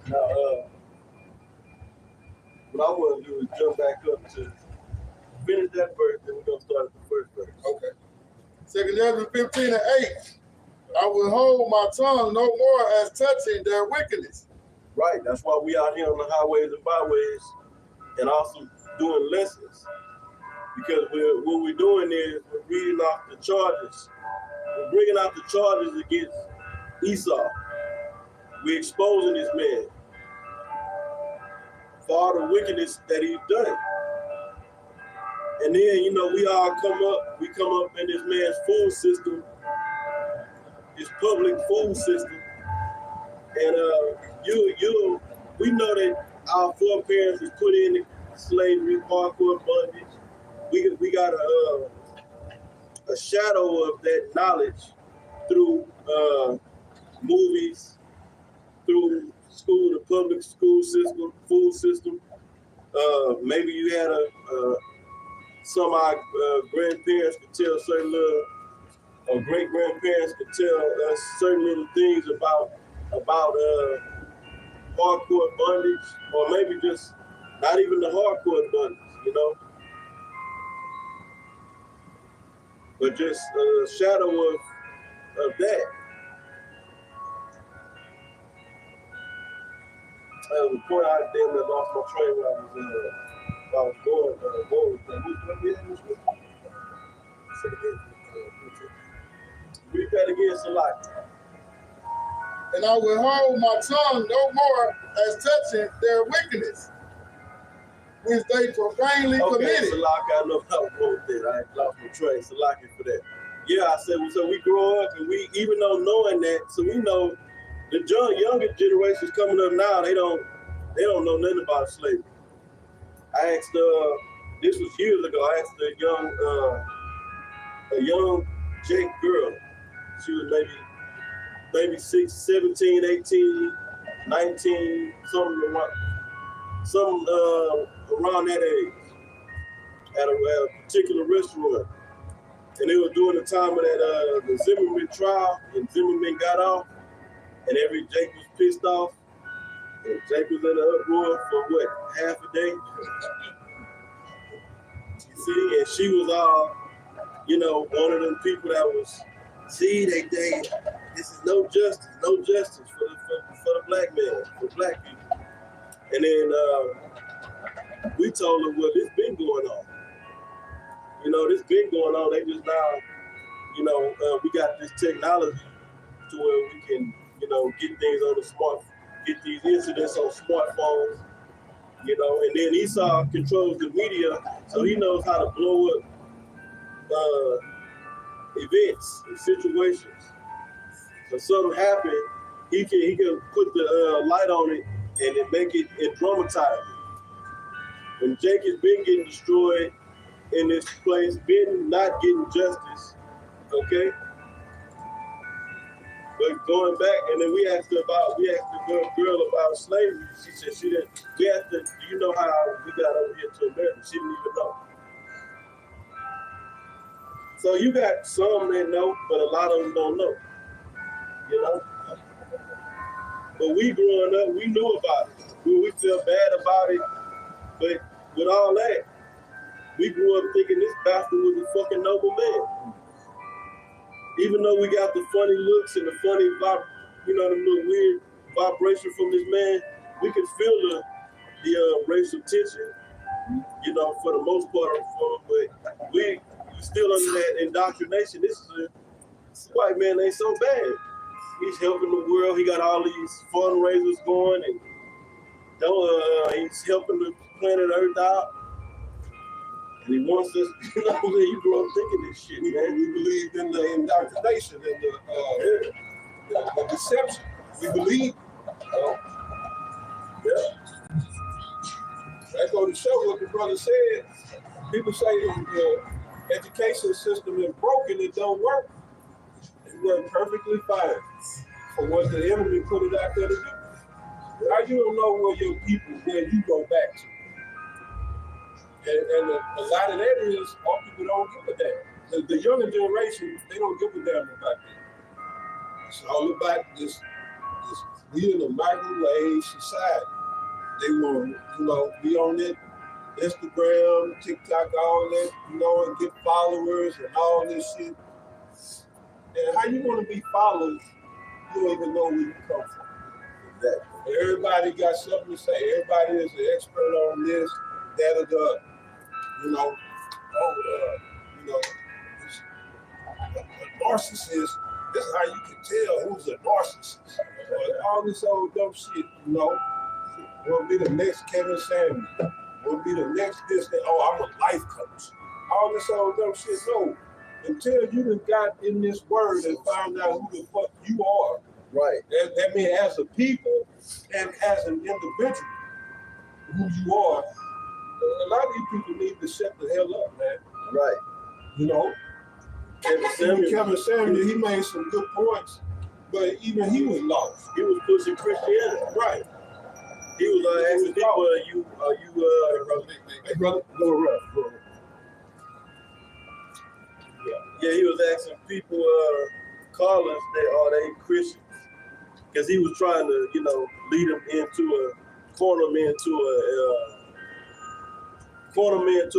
Now, what I want to do is jump back up to finish that verse, then we're going to start at the first verse. Okay. 2 Ezra 15:8. I will hold my tongue no more as touching their wickedness. Right. That's why we out here on the highways and byways and also doing lessons. Because what we're doing is we're reading off the charges. We're bringing out the charges against Esau. We're exposing this man for all the wickedness that he's done. And then, we all come up in this man's food system, his public food system. And we know that our foreparents was put in slavery, hardcore bondage. We got a shadow of that knowledge through movies, through school, the public school system, food system. Maybe you had some of our grandparents could tell certain little, or great grandparents could tell us certain little things about hardcore bondage, or maybe just not even the hardcore bondage, but just a shadow of that. The point I damn near lost my train when I was going with them. Read that again, Salaki. And I will hold my tongue no more as touching their wickedness, which they profanely committed. Salaki, I know how to go with that. I lost my train. Salaki for that. Yeah, I said, so we grow up, and we, even though knowing that, so we know the younger generations coming up now, they don't know nothing about slavery. I asked, this was years ago, I asked a young Jake girl. She was maybe 17, 18, 19, something around that age, at a particular restaurant. And they were during the time of that the Zimmerman trial, and Zimmerman got off, and Jake was pissed off, and Jake was in an uproar for half a day. You see, and she was all, one of them people that was, they this is no justice for the black man, for black people. And then we told her, well, this been going on. This been going on. They just now, we got this technology to where we can, get things on get these incidents on smartphones, and then Esau controls the media, so he knows how to blow up events and situations. So something happened, he can put the light on it and then make it dramatize it. When Jake has been getting destroyed, in this place, been not getting justice, okay? But going back, and then we asked the girl about slavery. She said she didn't. We asked her, do you know how we got over here to America? She didn't even know. So you got some that know, but a lot of them don't know. You know? But we growing up, we knew about it. We feel bad about it. But with all that, we grew up thinking this bastard was a fucking noble man. Even though we got the funny looks and the funny the little weird vibration from this man, we can feel the racial tension, you know, for the most part from him. But we still under that indoctrination. This white man ain't so bad. He's helping the world. He got all these fundraisers going, and he's helping the planet Earth out. And he wants us, you know, you grow up thinking this shit, man. We believed in the indoctrination and the deception. We believe. That go to show what the brother said. People say the education system is broken, it don't work. It worked perfectly fine for what the enemy put it out there to do. How you don't know where you go back to? And a lot of that is all people don't give a damn. The younger generation, they don't give a damn about that. It's all about this we in a microwave society. They want, you know, be on it, Instagram, TikTok, all that, you know, and get followers and all this shit. And how you want to be followed, you don't even know where you come from. Exactly. Everybody got something to say. Everybody is an expert on this, that, or the other. You know, a narcissist, this is how you can tell who's a narcissist. All this old dumb shit, you know. Will be the next Kevin Samuels. Will be the next this, that. Oh, I'm a life coach. All this old dumb shit. No. Until you done got in this word and found out who the fuck you are. Right. That means as a people and as an individual, who you are. A lot of these people need to shut the hell up, man. Right. You know? Kevin Samuel, he made some good points, but even he was lost. He was pushing Christianity. Right. He was asking people, hey, brother, go around. Yeah, he was asking people, callers, are they Christians? Because he was trying to, you know, lead them corner them into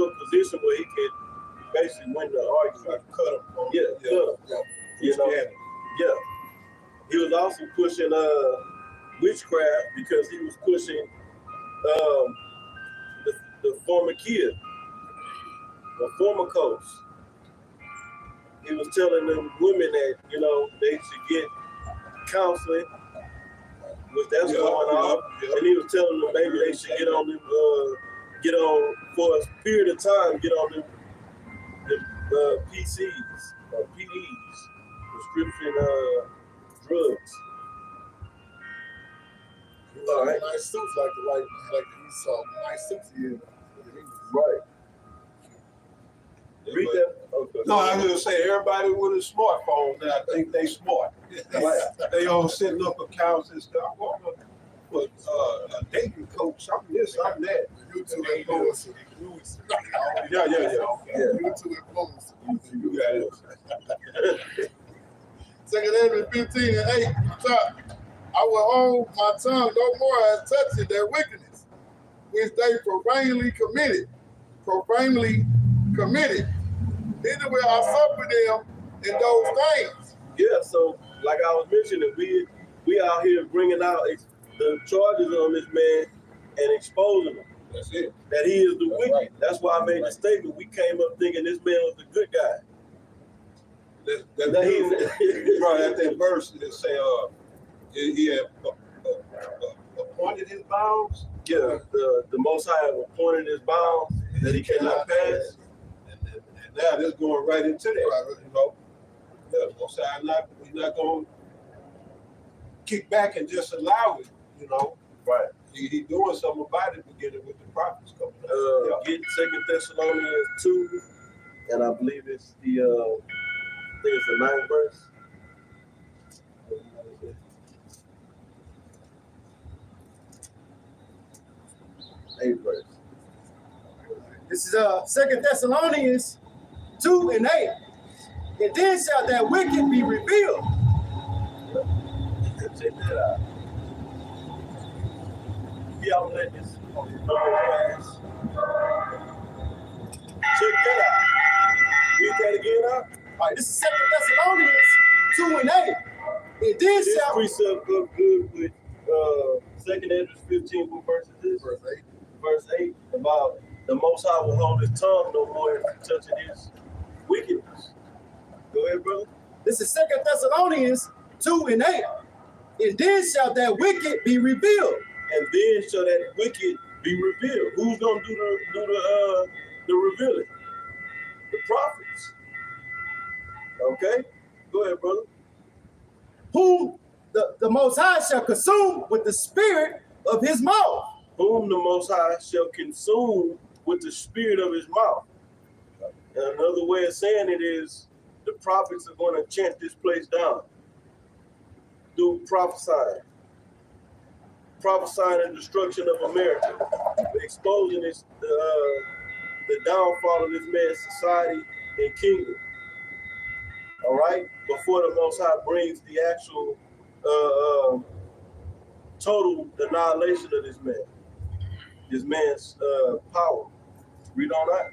a position where he could basically win the argument. Cut him. Cut him. Yeah. You know? Yeah. He was also pushing witchcraft because he was pushing the former kid, the former coach. He was telling them women that, you know, they should get counseling, which that's going on. And he was telling them maybe they should get on for a period of time, get on them PCs or PEs, prescription drugs. All right. Nice suits like the white man, like he saw nice suits here. Right. Read that. Okay. No, I was gonna say everybody with a smartphone now think they smart. They all setting up accounts and stuff. But a dating coach, I'm this, I'm that. YouTube influencer. Yeah. YouTube influencer. You got it. Second Ezra 15 and 8, top. I will hold my tongue no more as touching their wickedness, which they profanely committed. Neither will I suffer them in those things. Yeah, so like I was mentioning, we out here bringing out the charges on this man and exposing him. That's it. That he is the wicked. Right. That's why I made the statement. We came up thinking this man was the good guy. Right at that verse that say, he had appointed his bounds. Yeah, the Most High have appointed his bounds that he cannot pass. And now this going right into that. You know, the Most High we're not going to kick back and just allow it. You know, right? He doing something about it beginning with the prophets coming up. Get 2 Thessalonians 2, and I believe it's the I think it's the 9th verse. 8th verse. This is 2 Thessalonians 2 and 8. And then shall that wicked be revealed. Check that out. Yeah, I'm letting this class. Check that out. Read that again out. All right, this is 2 Thessalonians 2 and 8. And then This shall precept goes good with 2 Ezra 15, what verse is this? Verse 8. Verse 8, about the Most High will hold his tongue no more if he touches his wickedness. Go ahead, brother. This is 2 Thessalonians 2 and 8. And then shall that wicked be revealed. And then shall that wicked be revealed. Who's gonna do the revealing? The prophets. Okay? Go ahead, brother. Whom the Most High shall consume with the spirit of his mouth. Whom the Most High shall consume with the spirit of his mouth. And another way of saying it is the prophets are going to chant this place down. Do prophesying the destruction of America, exposing this, the downfall of this man's society and kingdom. All right, before the Most High brings the actual total annihilation of this man's power. Read on that.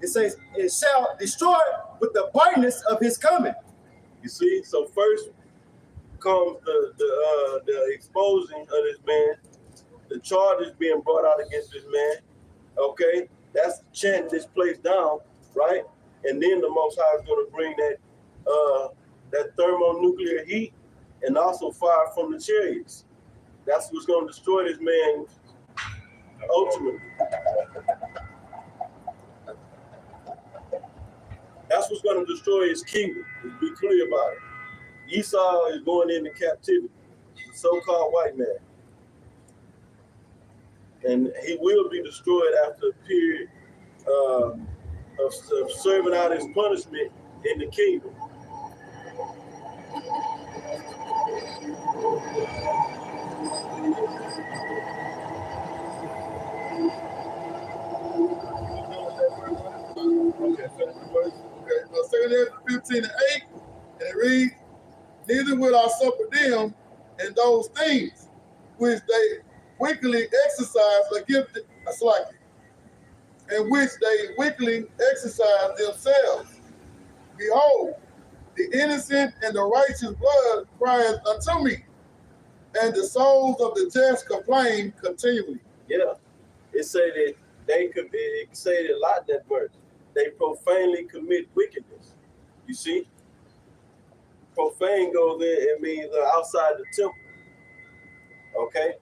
It says, it shall destroy with the brightness of his coming. You see, so first comes the exposing of this man, the charges being brought out against this man. Okay, that's chanting this place down, right? And then the Most High is going to bring that thermonuclear heat and also fire from the chariots. That's what's going to destroy this man ultimately. That's what's going to destroy his kingdom. Let's be clear about it. Esau is going into captivity, the so-called white man. And he will be destroyed after a period of serving out his punishment in the kingdom. Okay, finish the verse. Okay, 2 Ezra 15 and 8, and it reads, neither will I suffer them in those things which they wickedly exercise against a slacking, in which they wickedly exercise themselves. Behold, the innocent and the righteous blood crieth unto me, and the souls of the just complain continually. Yeah, it say that it say it a lot in that verse. They profanely commit wickedness. You see? Profane goes in, it means outside the temple. Okay?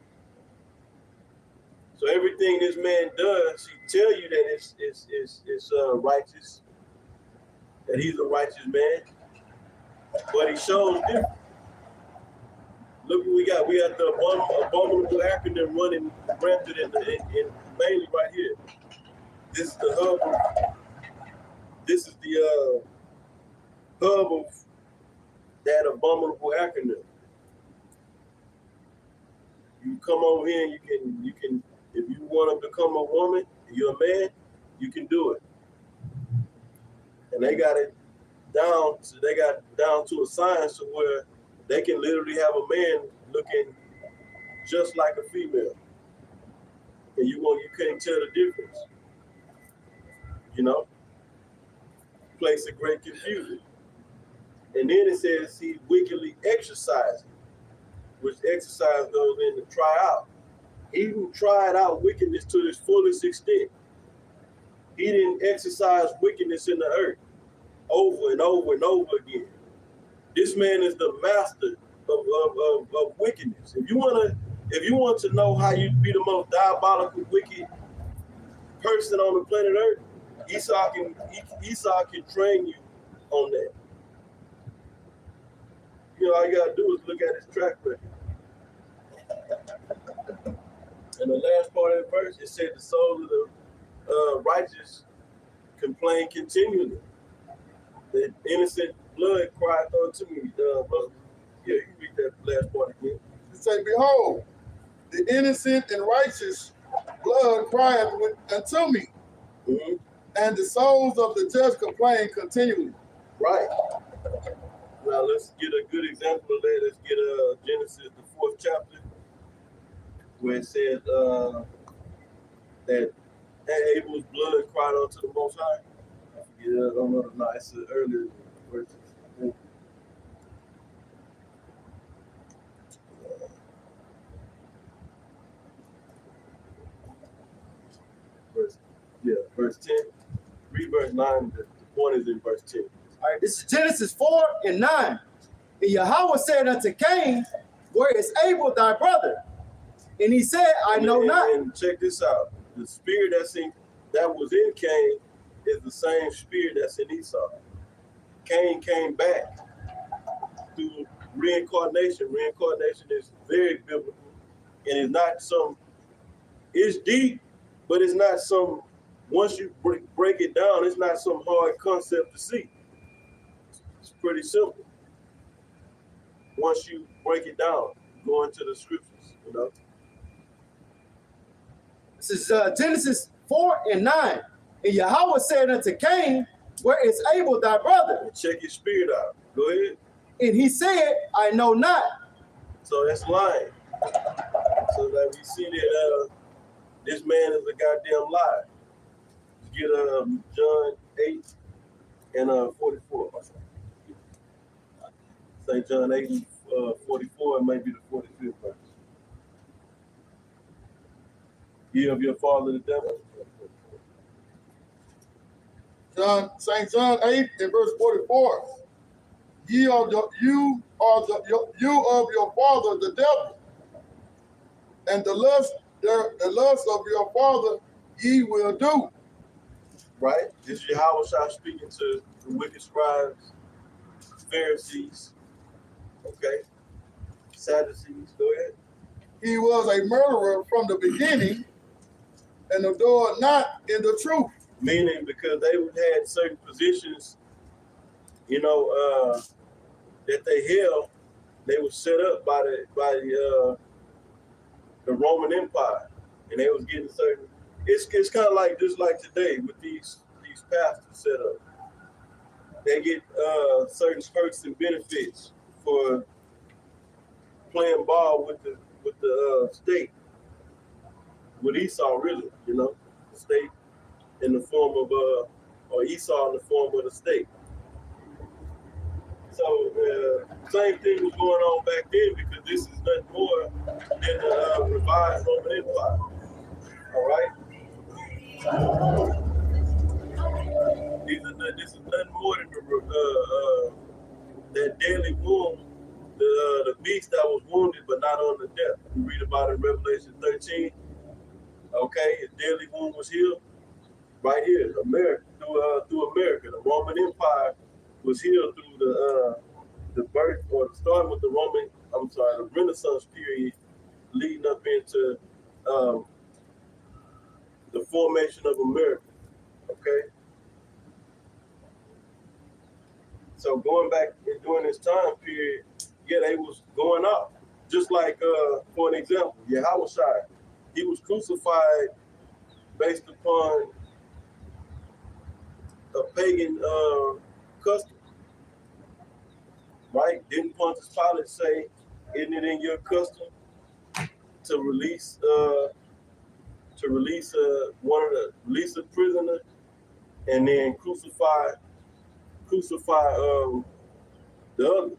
So everything this man does, he tell you that it's righteous, that he's a righteous man, but he shows different. Look what we got. We got the abominable acronym running rampant in mainly right here. This is the hub. This is the hub of that abominable acronym. You come over here and you can if you want to become a woman, you're a man, you can do it. And they got it down to a science to where they can literally have a man looking just like a female. And you can't tell the difference. You know? Place of great confusion. And then it says he wickedly exercised, which exercise goes in to try out. He who tried out wickedness to its fullest extent. He didn't exercise wickedness in the earth over and over and over again. This man is the master of wickedness. If you want to know how you be the most diabolical, wicked person on the planet Earth, Esau can train you on that. You know, all you gotta do is look at his track record. In the last part of the verse, it said the souls of the righteous complain continually. The innocent blood cried unto me. Brother. Yeah, you read that last part again. It say, behold, the innocent and righteous blood crieth unto me, and the souls of the just complain continually. Right. Now let's get a good example of that. Let's get Genesis, the 4th chapter, where it says that Abel's blood cried unto the Most High. I forget, I don't know. No, it's an earlier verse. Verse 10. Read verse 9. The point is in verse 10. All right, this is Genesis 4 and 9. And Yahweh said unto Cain, where is Abel thy brother? And he said, I know not. And check this out. The spirit that was in Cain is the same spirit that's in Esau. Cain came back through reincarnation. Reincarnation is very biblical. And it's not it's deep, but it's not once you break it down, it's not some hard concept to see. It's pretty simple. Once you break it down, go into the scriptures, you know. This is Genesis 4 and 9. And Yahweh said unto Cain, where is Abel thy brother? And check your spirit out. Go ahead. And he said, I know not. So that's lying. So that we see that this man is a goddamn lie. Get John 8 and 44. St. John 8 and 44 and maybe the 45th verse. Ye of your father the devil. St. John 8 and verse 44. You of your father the devil, and the lust of your father ye will do. Right? This is Yahweh speaking to the wicked scribes, Pharisees, okay? Sadducees, go ahead. He was a murderer from the beginning, and adored not in the truth. Meaning because they had certain positions, you know, that they held, they were set up by the Roman Empire, and they was getting certain. It's kind of like just like today with these pastors set up. They get certain perks and benefits for playing ball with the state, with Esau, really, you know, the state in the form of or Esau in the form of the state. So same thing was going on back then, because this is nothing more than the revived Roman Empire. All right. This is nothing more than that deadly wound, the beast that was wounded but not unto death. We read about it in Revelation 13. Okay, his deadly wound was healed right here, America, through America. The Roman Empire was healed through the birth, or the start with the Renaissance period, leading up into the formation of America. Okay. So going back and during this time period, yeah, they was going up. Just like, for an example, Yahweh, he was crucified based upon a pagan custom, right? Didn't Pontius Pilate say, isn't it in your custom to release a prisoner and then crucify the other?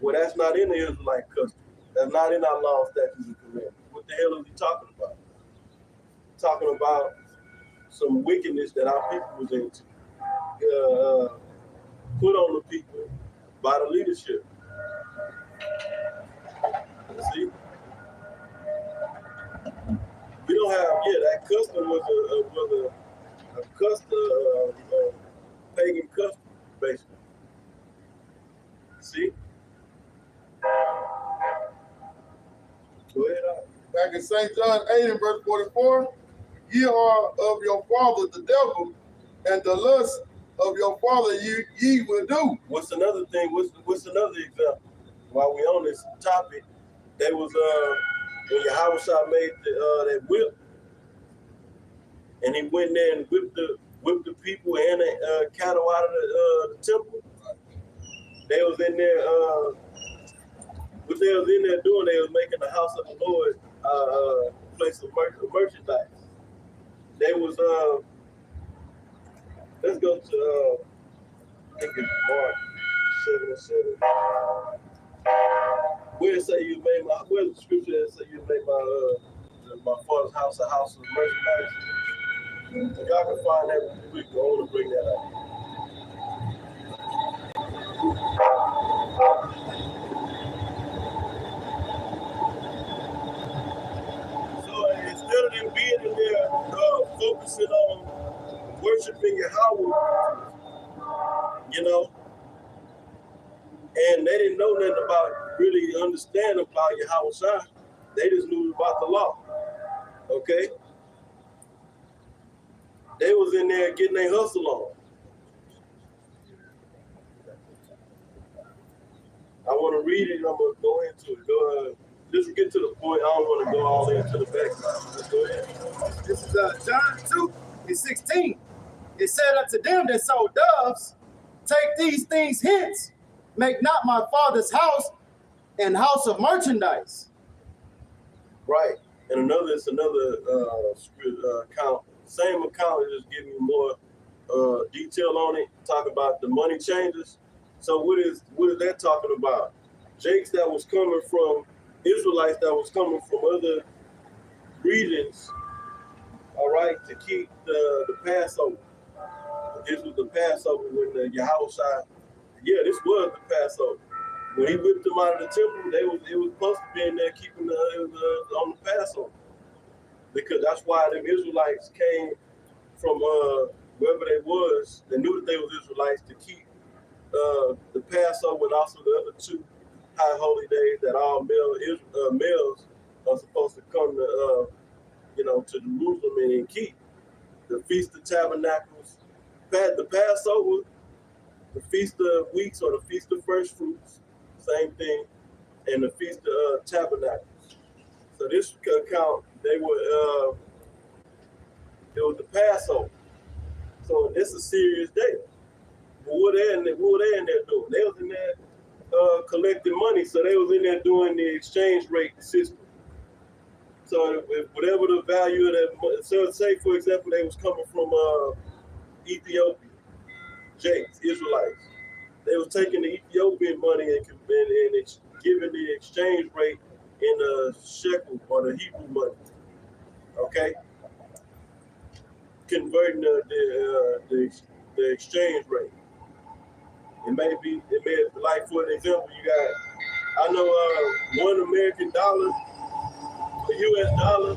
Well, that's not in the Israelite custom. That's not in our law, statutes, and commandments. What the hell is he talking about? Talking about some wickedness that our people was into, put on the people by the leadership. See, we don't have that custom was a custom, pagan custom, basically. See. Go ahead. Back in St. John 8 and verse 44, ye are of your father the devil, and the lust of your father ye will do. What's another thing? What's another example? While we on this topic, there was when Yahweh made that whip, and he went there and whipped the people and the cattle out of the temple. They was in there. What they was in there doing? They was making the house of the Lord place of merchandise. They was let's go to I think it's Mark 7:7. Where it say you made my? Where's the scripture that say you made my father's house a house of merchandise? If y'all can find that, we go on and bring that up. So instead of them being in there focusing on worshiping Yahweh, you know, and they didn't know nothing about really understanding about Yahweh. They just knew about the law. Okay? They was in there getting their hustle on. I want to read it. I'm going to go into it. Go ahead. Just get to the point. I don't want to go all into the background. Just go ahead. This is John 2 and 16. It said unto them that sold doves, take these things hence, make not my father's house an house of merchandise. Right. And it's another account. Same account, just giving you more detail on it. Talk about the money changes. So what is that talking about? Jakes that was coming from Israelites that was coming from other regions, all right, to keep the Passover. This was the Passover when the Yahweh, this was the Passover. When he whipped them out of the temple, it was supposed to be in there keeping on the Passover. Because that's why them Israelites came from wherever they was. They knew that they was Israelites to keep the Passover and also the other two high holy days that all males are supposed to come to to Jerusalem and keep. The Feast of Tabernacles, the Passover, the Feast of Weeks or the Feast of First Fruits, same thing, and the Feast of Tabernacles. So this account, it was the Passover. So it's a serious day. But what were they in there doing? They was in there collecting money, so they was in there doing the exchange rate system. So if whatever the value of that, so say for example they was coming from Ethiopia, Jakes, Israelites. They was taking the Ethiopian money and giving the exchange rate in the shekel or the Hebrew money. Okay, converting the exchange rate. It may like for an example, you got, I know $1 American dollar, a US dollar.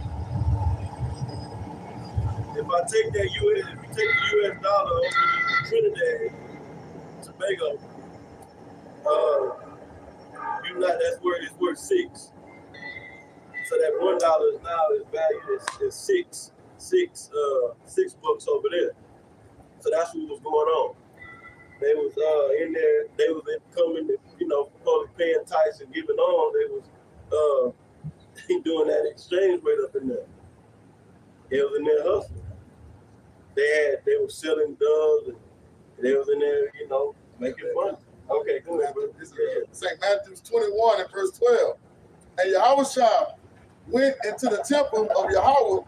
If you take the US dollar over to Trinidad, Tobago, it's worth 6. So that $1 now is valued as $6 over there. So that's what was going on. They was in there. They was coming, probably paying tax and giving on. They was doing that exchange rate up in there. They was in there hustling. They were selling doves and they was in there, making money. Okay, go ahead. This is St. Matthew 21 and verse 12. And Yahweh went into the temple of Yahweh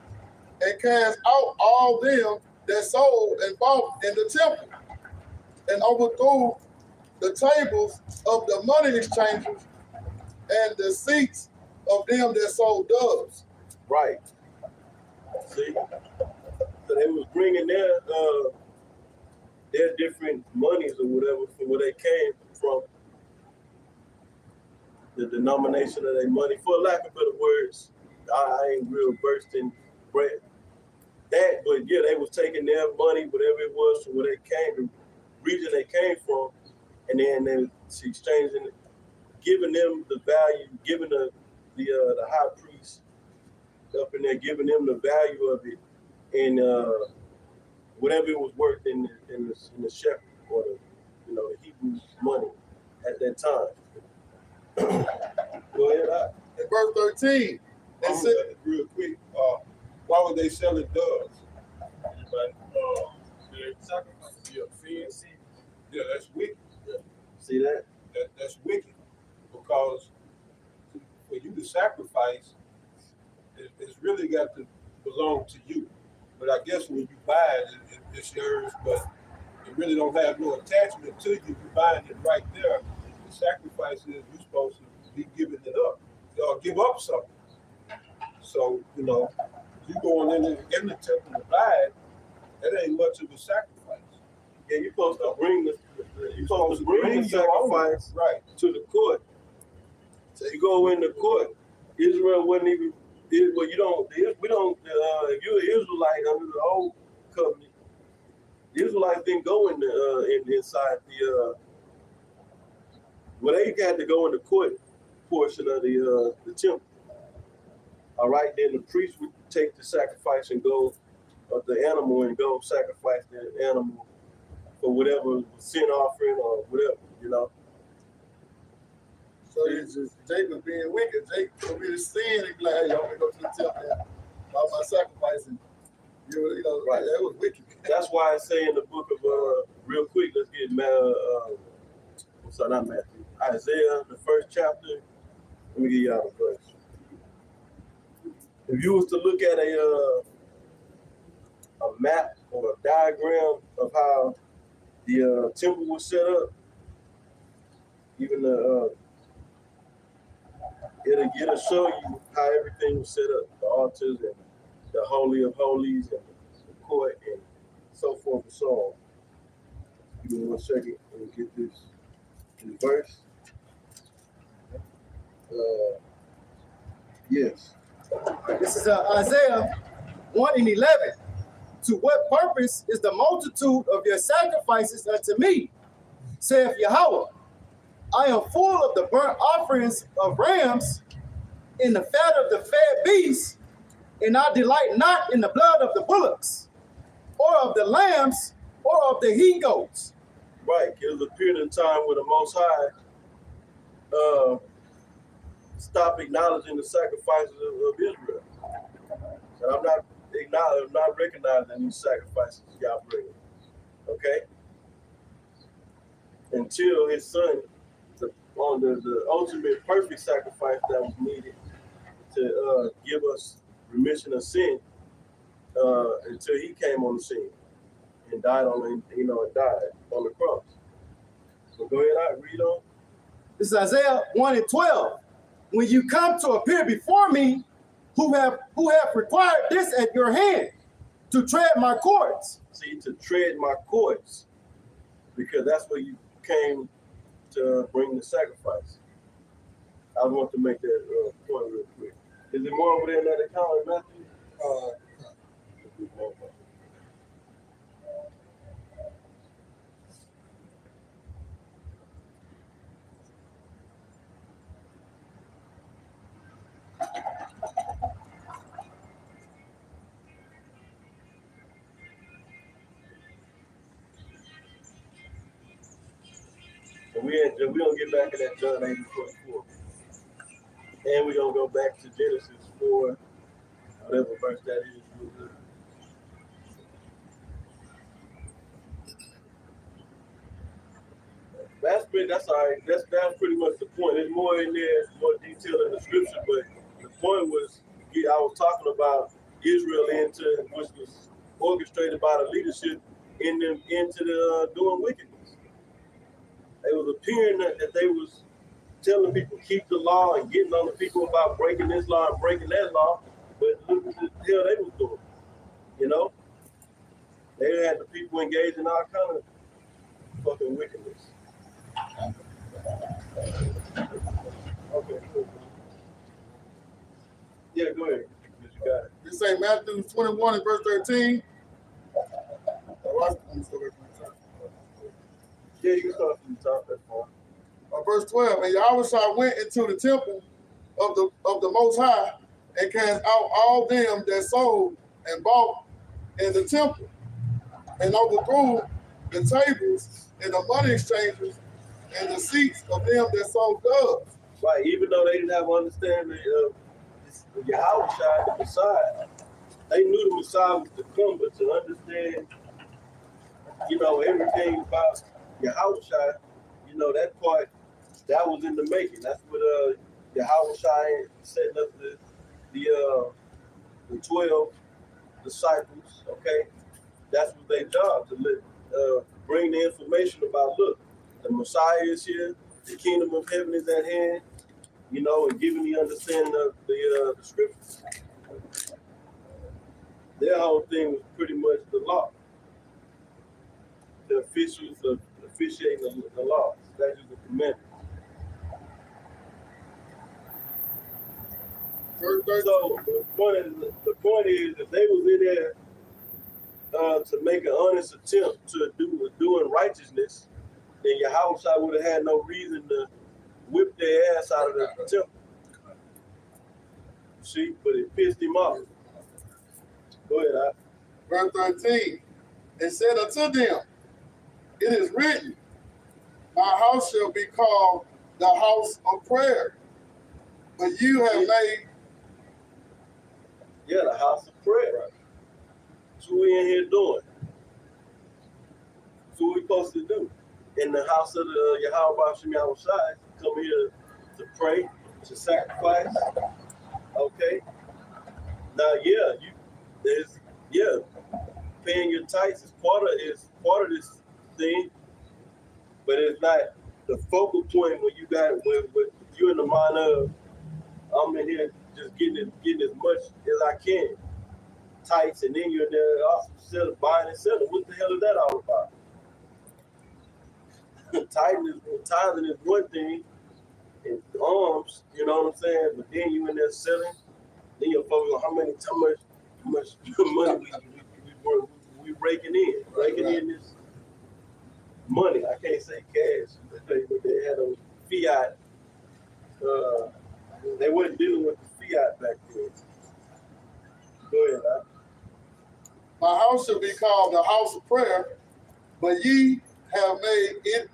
and cast out all them that sold and bought in the temple, and overthrew the tables of the money exchangers and the seats of them that sold doves. Right. See? So they was bringing their different monies or whatever from where they came from, the denomination of their money, for lack of better words. I ain't real versed in that, but yeah, they was taking their money, whatever it was, from where they came, the region they came from, and then they was exchanging it, giving them the value, giving the high priest up in there, giving them the value of it, and whatever it was worth in the shekel or the Hebrew money at that time. Go ahead. In verse 13, I'm it said, real quick. Why would they sell it doves? Sacrifice. Yeah, that's wicked. See that? That's wicked, because for you to sacrifice, it's really got to belong to you. But I guess when you buy it, it's yours, but it really don't have no attachment to you. You're buying it right there. The sacrifice is you're supposed to be giving it up, or give up something. So, you going in the temple to buy it, that ain't much of a sacrifice. Yeah, you're supposed to bring the sacrifice right to the court. So you go in the court. Israel wasn't even. Well, we don't. If you're an Israelite under the old covenant, the Israelites didn't go inside the. Well, they had to go in the court portion of the temple. All right, then the priest would take the sacrifice and go of the animal and go sacrifice the animal for whatever sin offering or whatever. so it's just Jacob being wicked. Jacob committed sin and be like, hey, I'm gonna go to the temple and buy my sacrifice. And, Right. That was wicked. That's why I say in the book of real quick, let's get not Matthew. Isaiah, the first chapter. Let me give y'all the verse. If you was to look at a map or a diagram of how the temple was set up, even it'll show you how everything was set up, the altars and the Holy of Holies and the court and so forth and so on. Give me 1 second and get this verse. Yes. This is Isaiah 1:11. To what purpose is the multitude of your sacrifices unto me, saith Yahweh? I am full of the burnt offerings of rams, in the fat of the fat beasts, and I delight not in the blood of the bullocks, or of the lambs, or of the he goats. Right. It was a period of time where the Most High stopped acknowledging the sacrifices of Israel. And I'm not recognizing these sacrifices y'all bring. Okay? Until his son, on the ultimate perfect sacrifice that was needed to give us remission of sin, until he came on the scene and died on the cross. So go ahead, read on. This is Isaiah 1:12. When you come to appear before me, who have required this at your hand, to tread my courts. See, to tread my courts, because that's where you came to bring the sacrifice. I want to make that point real quick. Is there more over there in that account, Matthew? We're going to get back in that John 8:44. And we're going to go back to Genesis 4, whatever verse that is. That's all right. That's pretty much the point. There's more in there, more detail in the scripture, but the point was, I was talking about Israel which was orchestrated by the leadership into the doing wickedness. It was appearing that they was telling people keep the law and getting on the people about breaking this law and breaking that law, but look what the hell they was doing. They had the people engaged in all kind of fucking wickedness. Okay, cool. Yeah, go ahead. You got it. This ain't Matthew 21 and verse 13. Yeah, you can start from the top. That's fine. Verse 12. And Yahweh went into the temple of the Most High and cast out all them that sold and bought in the temple, and overthrew the tables and the money exchangers and the seats of them that sold doves. Right, even though they didn't have understanding of Yahweh, the Messiah, they knew the Messiah was to come, but to understand, everything about Yahweh, that part, that was in the making. That's what Yahweh setting up the 12 disciples, okay? That's what their job, to bring the information about, look, the Messiah is here, the kingdom of heaven is at hand, and giving the understanding of the scriptures. Their whole thing was pretty much the law. The officials of officiating the law, statutes and commandments. So the point is that they was in there to make an honest attempt to doing righteousness, then Yahweh would have had no reason to whip their ass out of the temple. See, but it pissed him off. Go ahead, Verse 13, and said unto them, it is written, my house shall be called the house of prayer, but you have made the house of prayer. Right? That's what we in here doing. That's what we supposed to do. In the house of the Yahweh Shem Yahweh Shai, come here to pray, to sacrifice. Okay. Now, paying your tithes is part of this thing, but it's not the focal point when you're in the mind of, I'm in here just getting as much as I can. Tithes, and then you're there also buying and selling. What the hell is that all about? Tithing is one thing, and alms, you know what I'm saying? But then you in there selling, then you're focused on how much money we raking in this money. I can't say cash. They had a fiat. They weren't dealing with the fiat back then. Go ahead, Al. my house shall be called the house of prayer, but ye have made it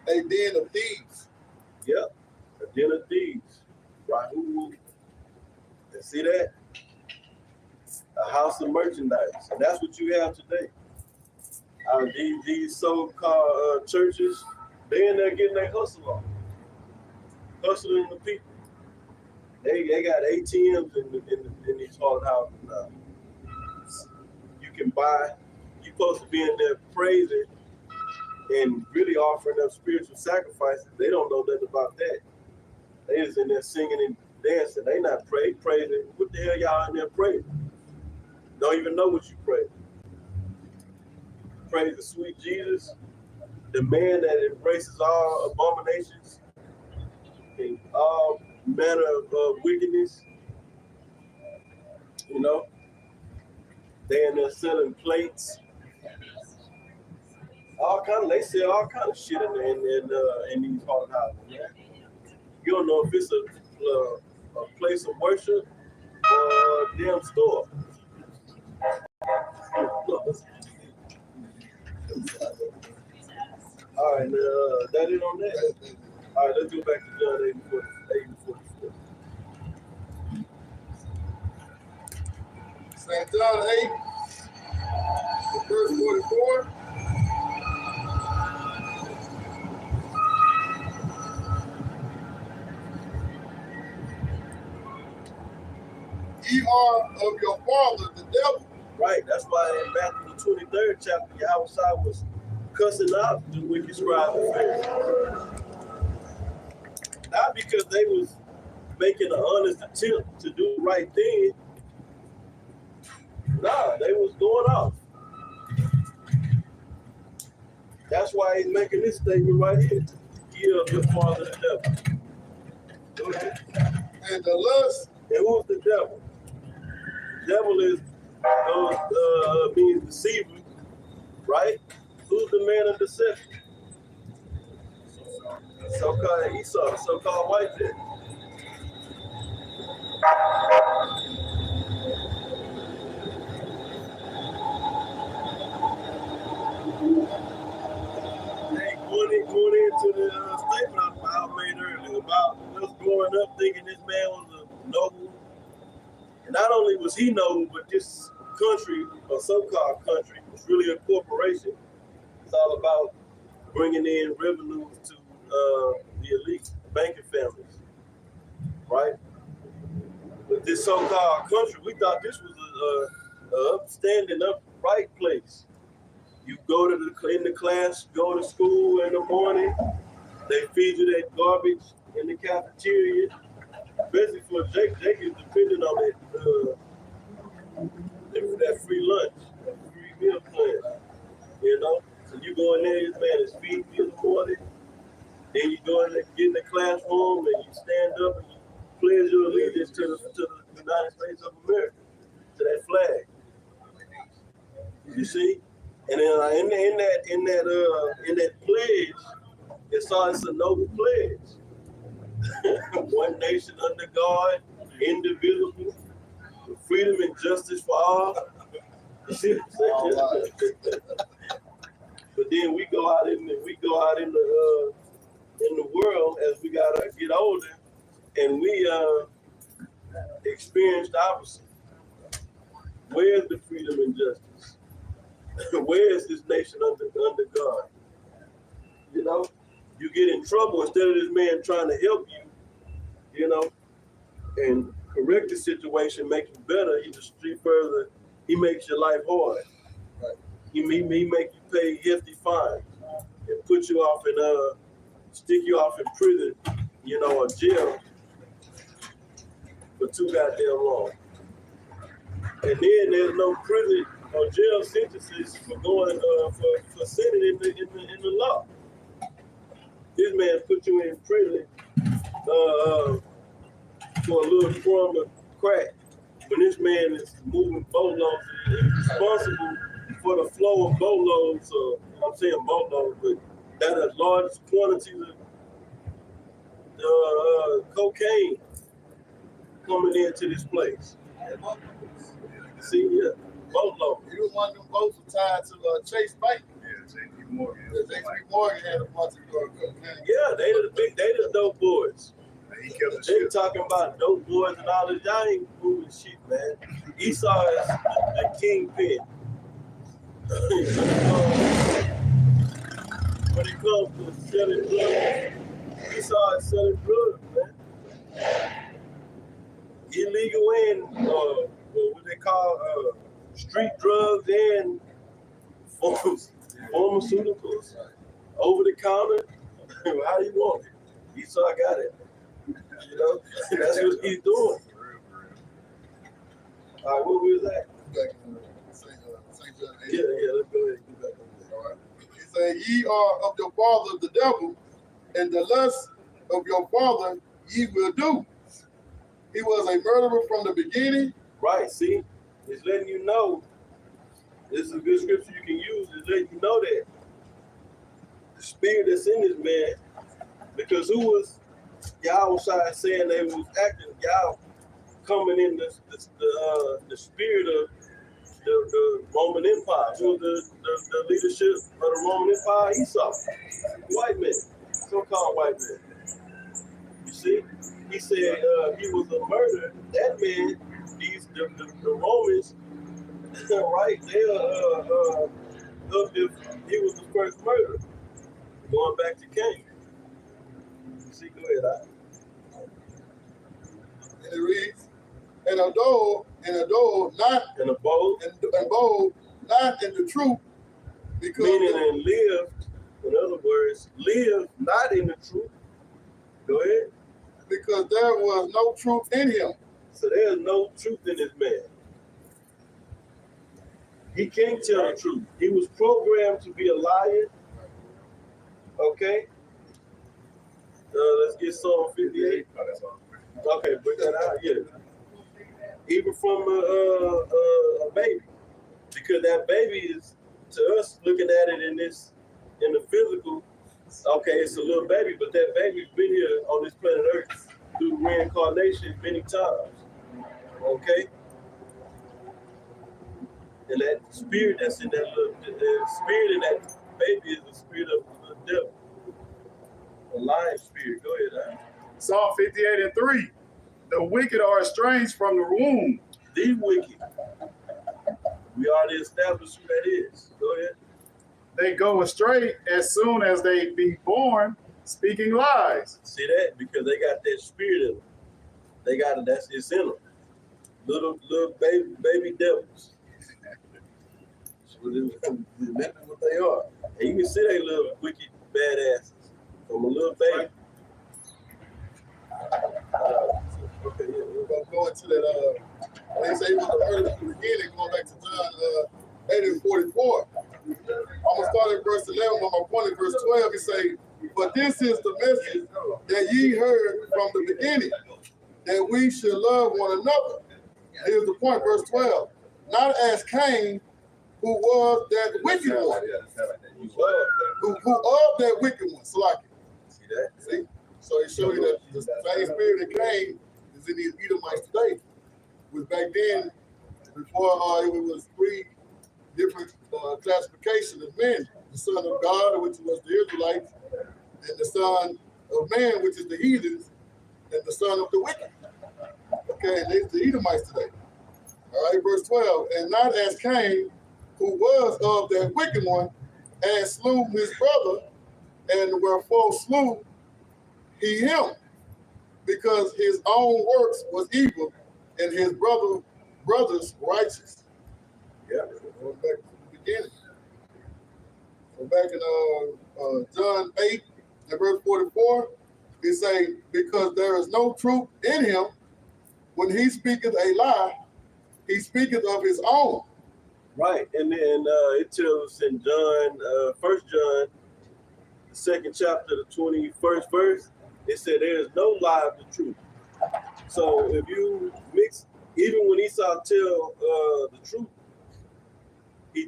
a den of thieves. Yep, a den of thieves. Right? See that? A house of merchandise. And that's what you have today. These so-called churches, they in there getting their hustle on. Hustling the people. They got ATMs in these hard houses now. You can buy, you're supposed to be in there praising and really offering up spiritual sacrifices. They don't know nothing about that. They just in there singing and dancing. They not praising. What the hell y'all in there praising? Don't even know what you praise. Praise the sweet Jesus, the man that embraces all abominations and all manner of wickedness. They in there selling plates. They sell all kind of shit in these haunted houses. You don't know if it's a place of worship or a damn store. All right, that it on that? All right, let's go back to John 8:44. St. John 8, verse 44. Ye are of your father, the devil. Right, that's why in Matthew the 23rd chapter, Yahweh was cussing out the wicked scribes and Pharisees. Not because they was making an honest attempt to do the right thing. Nah, they was going off. That's why he's making this statement right here. Ye of your father, the devil. Go ahead. And the lust. And who's the devil? The devil is being deceiver, right? Who's the man of deception? So-called Esau, so-called white man. man was a noble. And not only was he noble, but this country, or so-called country, was really a corporation. It's all about bringing in revenues to the elite, banking families, right? But this so-called country, we thought this was a upstanding, upright place. You go to in the class, go to school in the morning, they feed you that garbage in the cafeteria. Basically, for Jake is depending on that free lunch, that free meal plan. You know, so you go in there, this man is feeding you in the morning. Then you go in there, get in the classroom, and you stand up and you pledge your allegiance to the United States of America, to that flag. You see, and then in that pledge, it's a noble pledge. One nation under God, indivisible, with freedom and justice for all. You see what I'm saying? But then we go out in the world as we gotta get older, and we experience the opposite. Where's the freedom and justice? Where is this nation under God? You know, you get in trouble instead of this man trying to help you, you know, and correct the situation, make you better. He makes your life hard. Right. He make you pay hefty fines and put you off and stick you off in prison, you know, or jail for too goddamn long. And then there's no prison or jail sentences for going for sinning in the law. This man put you in prison for a little crumb of crack. When this man is moving boatloads and is responsible for the flow of boatloads, I'm saying boatloads, but that are large quantities of cocaine coming into this place. See, yeah, boatload. He was one of them boats tied to Chase Bank. Yeah, J.P. Morgan. J.P. Morgan had a bunch of cocaine. Yeah, they the dope boys. He kept the They shit. talking about dope boys and all this. Y'all ain't moving shit, man. Esau is the kingpin. When it comes to selling drugs, Esau is selling drugs, man. Illegal and what they call street drugs and pharmaceuticals, over the counter. How do you want it? Esau got it. You know, that's what he's doing. All right, what was that? Back in St. John 8. Yeah, let's go ahead and get back on that. All right. He said, ye are of your father the devil, and the lust of your father ye will do. He was a murderer from the beginning. Right, see? It's letting you know. This is a good scripture you can use. It's letting you know that the spirit that's in this man, because who was y'all saying they was acting, y'all coming in the spirit of the Roman Empire. Who was the leadership of the Roman Empire? Esau, white man, so-called white man. You see, he said he was a murderer. That man, the Romans, right? He was the first murderer. Going back to Cain. See, go ahead. And it reads, and a dog not And a bold, and bold not in the truth, because meaning and lived, in other words, lived not in the truth. Go ahead. because there was no truth in him. So there's no truth in this man. He can't tell the truth. He was programmed to be a liar. Okay. Let's get Psalm 58. Okay, bring that out. Yeah. Even from a baby, because that baby is, to us looking at it in the physical. Okay, it's a little baby, but that baby's been here on this planet Earth through reincarnation many times. Okay. And that spirit that's in that the spirit in that baby is the spirit of the devil. A lying spirit. Go ahead, Al. Psalm 58:3. The wicked are estranged from the womb. The wicked. We already established who that is. Go ahead. They go astray as soon as they be born, speaking lies. See that? Because they got that spirit in them. They got it. That's it's in them. Little baby devils. That's what they are. And you can see they little wicked badasses from a little baby. Okay, yeah, we're gonna go into that. They say it was the earliest beginning, going back to John 8:44. I'm gonna start at verse 11, but my point at verse 12. It say, "But this is the message that ye heard from the beginning, that we should love one another." Here's the point, verse 12. Not as Cain, who was that wicked one, who of that wicked one. So like, See that? see? So it showed you that the same spirit that came is in these Edomites today. Was back then, before it was three different classifications of men: the son of God, which was the Israelites, and the son of man, which is the heathens, and the son of the wicked. Okay, and it's the Edomites today. All right, verse 12. And not as Cain, who was of that wicked one, and slew his brother, and wherefore slew he him, because his own works was evil, and his brothers righteous. Yeah, going back to the beginning. So back in John 8 and verse 44, it say, because there is no truth in him, when he speaketh a lie, he speaketh of his own. Right, and then it tells us in John, 1 John, the 2nd chapter, the 21st verse, it said there is no lie of the truth. So if you mix, even when Esau tell the truth, he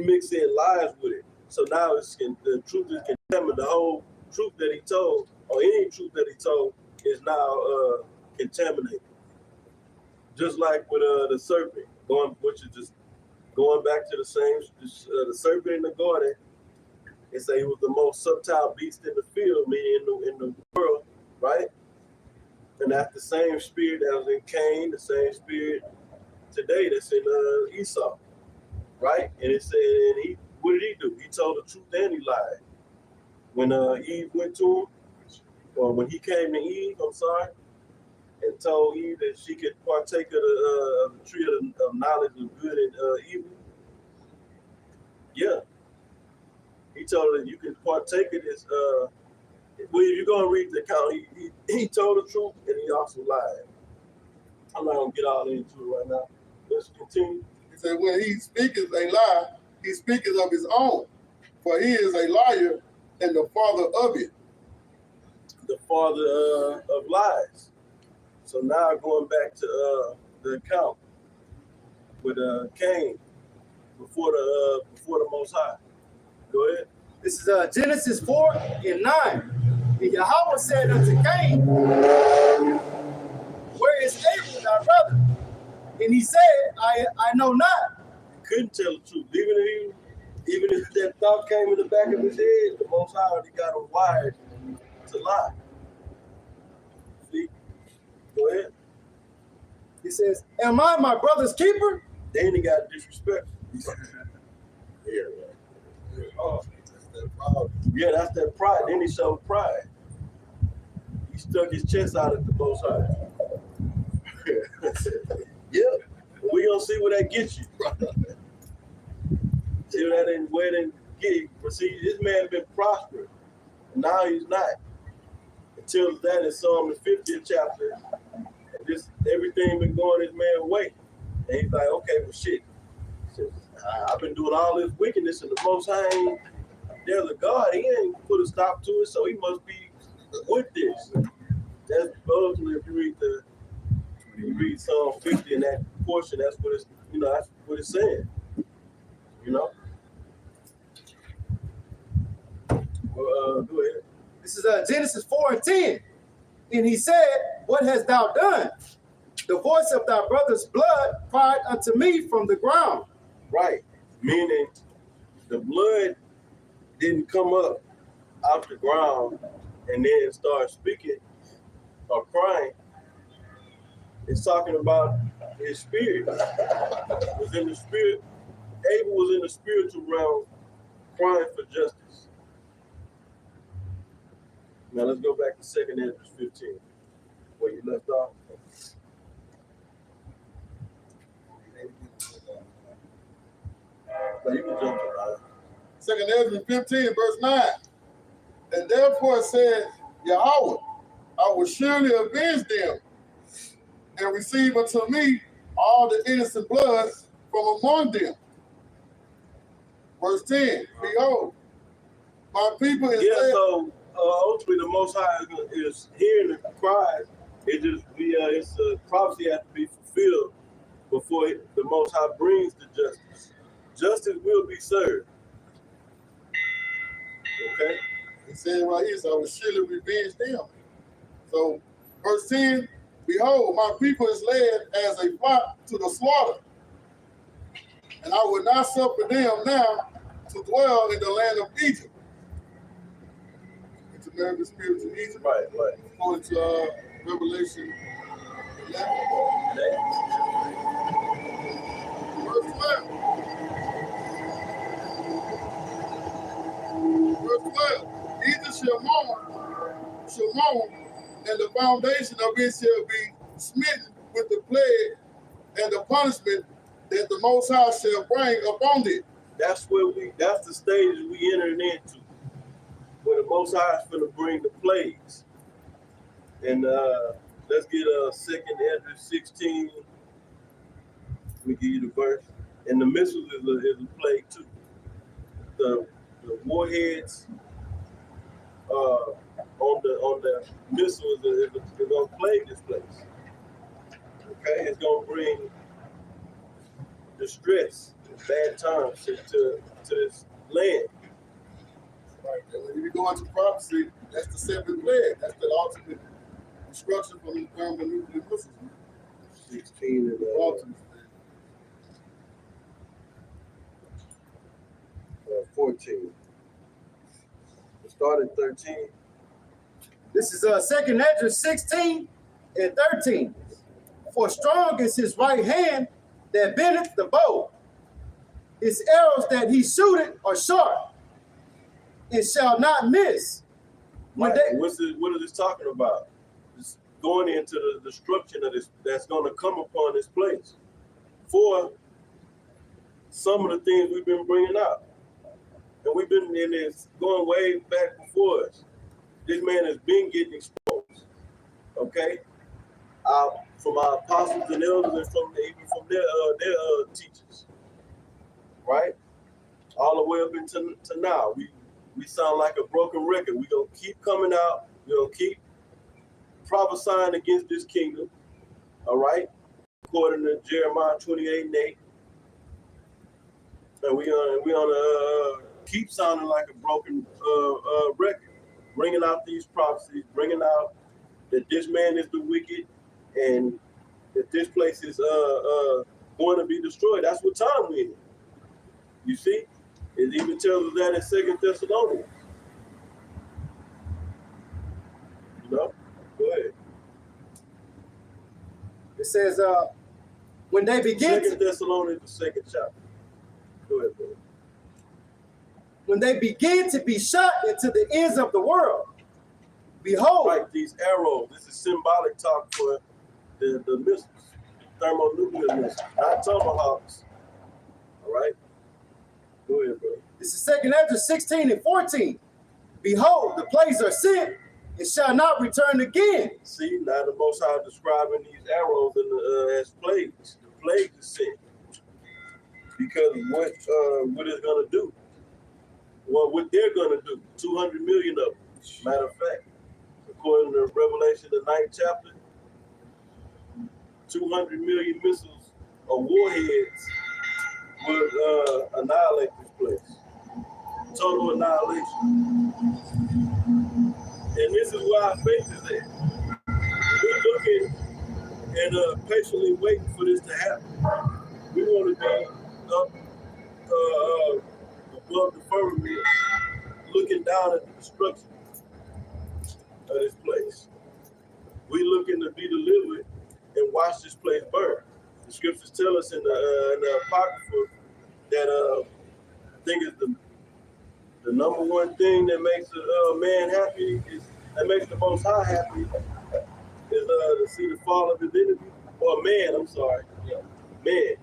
mixed in lies with it. So now the truth is contaminated. The whole truth that he told, or any truth that he told, is now contaminated. Just like with the serpent, which is just going back to the same, the serpent in the garden. It say he was the most subtle beast in the field, meaning in the world, right? And that's the same spirit that was in Cain, the same spirit today that's in Esau, right? And it said, and what did he do? He told the truth and he lied. When Eve went to him, or when he came to Eve, and told Eve that she could partake of the tree of knowledge of good and evil. Yeah. He told her that you can partake of this. Well, if you're going to read the account, he told the truth and he also lied. I'm not going to get all into it right now. Let's continue. He said, when he speaketh a lie, he speaketh of his own, for he is a liar and the father of it. The father of lies. So now going back to the account with Cain before the Most High. Go ahead. This is Genesis 4 and 9. And Yahweh said unto Cain, where is Abel thy brother? And he said, I know not. He couldn't tell the truth. Even if that thought came in the back of his head, the Most High already got him wired to lie. See? Go ahead. He says, am I my brother's keeper? Then he got disrespectful. Yeah, that's that pride. Then he showed pride. He stuck his chest out at the Most High. Yeah, we gonna see where that gets you. See where that get you. But see, this man been prospering. Now he's not. Until that in Psalm the 50th chapter, just everything been going his man's way. And he's like, okay, well shit. I've been doing all this wickedness and the Most High there's a God, he ain't put a stop to it, so he must be with this. That's supposedly if you read Psalm 50 in that portion, that's what it's saying. You know? Well, go ahead. This is Genesis 4 and 10. And he said, what hast thou done? The voice of thy brother's blood cried unto me from the ground. Right. Meaning the blood didn't come up out the ground and then start speaking or crying. It's talking about his spirit. Was in the spirit. Abel was in the spiritual realm crying for justice. Now let's go back to 2 Ezra 15, where you left off. Now you can jump to 2 Ezra 15, verse 9. And therefore said Yahweh, I will surely avenge them and receive unto me all the innocent blood from among them. Verse 10, behold, my people is led. So ultimately the Most High is hearing the cries. It's a prophecy has to be fulfilled before the Most High brings the justice. Justice will be served. Okay? He said right here, so I will surely revenge them. So verse 10, behold, my people is led as a flock to the slaughter. And I will not suffer them now to dwell in the land of Egypt. It's American spirit in Egypt. Right. According to Revelation 11. Verse 12. Verse 12. Egypt shall mourn, and the foundation of it shall be smitten with the plague and the punishment that the Most High shall bring upon it. That's the stage we entered into, where the Most High is going to bring the plagues. And let's get 2 Ezra 16. Let me give you the verse. And the missiles is a plague too. The warheads on the missiles is going to plague this place. Okay, it's going to bring distress, bad times to this land. Right. And when you go into prophecy, that's the seventh plague. That's the ultimate destruction from the thermonuclear missiles. 16 and Ultimate. 14. Start at 13. This is 2 Ezra 16 and 13. For strong is his right hand that bendeth the bow. His arrows that he shooteth are sharp. It shall not miss. What is this talking about? It's going into the destruction of this that's going to come upon this place. For some of the things we've been bringing out. And we've been in this going way back before us. This man has been getting exposed. Okay? From our apostles and elders and even from their teachers. Right? All the way up into now. We sound like a broken record. We're going to keep coming out. We're going to keep prophesying against this kingdom. All right? According to Jeremiah 28 and 8. And we're going to keep sounding like a broken record. Bringing out these prophecies. Bringing out that this man is the wicked. And that this place is going to be destroyed. That's what time we're in. You see? It even tells us that in 2 Thessalonians. You know? Go ahead. It says, when they begin 2 Thessalonians, the 2nd chapter. Go ahead, brother. When they begin to be shot into the ends of the world, behold. Like these arrows, this is symbolic talk for the missiles, thermonuclear missiles, not tomahawks. All right? Go ahead, brother. This is 2 Ezra 16 and 14. Behold, the plagues are sent, it shall not return again. See, now the Most High describing these arrows as plagues. The plagues is sent. Because what it's going to do. Well, what they're going to do. 200 million of them. Matter of fact, according to Revelation, the 9th chapter, 200 million missiles or warheads would annihilate this place. Total annihilation. And this is where our faith is at. We're looking and patiently waiting for this to happen. We want to be up above the firmament, looking down at the destruction of this place. We're looking to be delivered and watch this place burn. The scriptures tell us in the Apocrypha that I think it's the number one thing that makes a man happy that makes the Most High happy is to see the fall of his enemy. Or man, I'm sorry. Yeah. Man.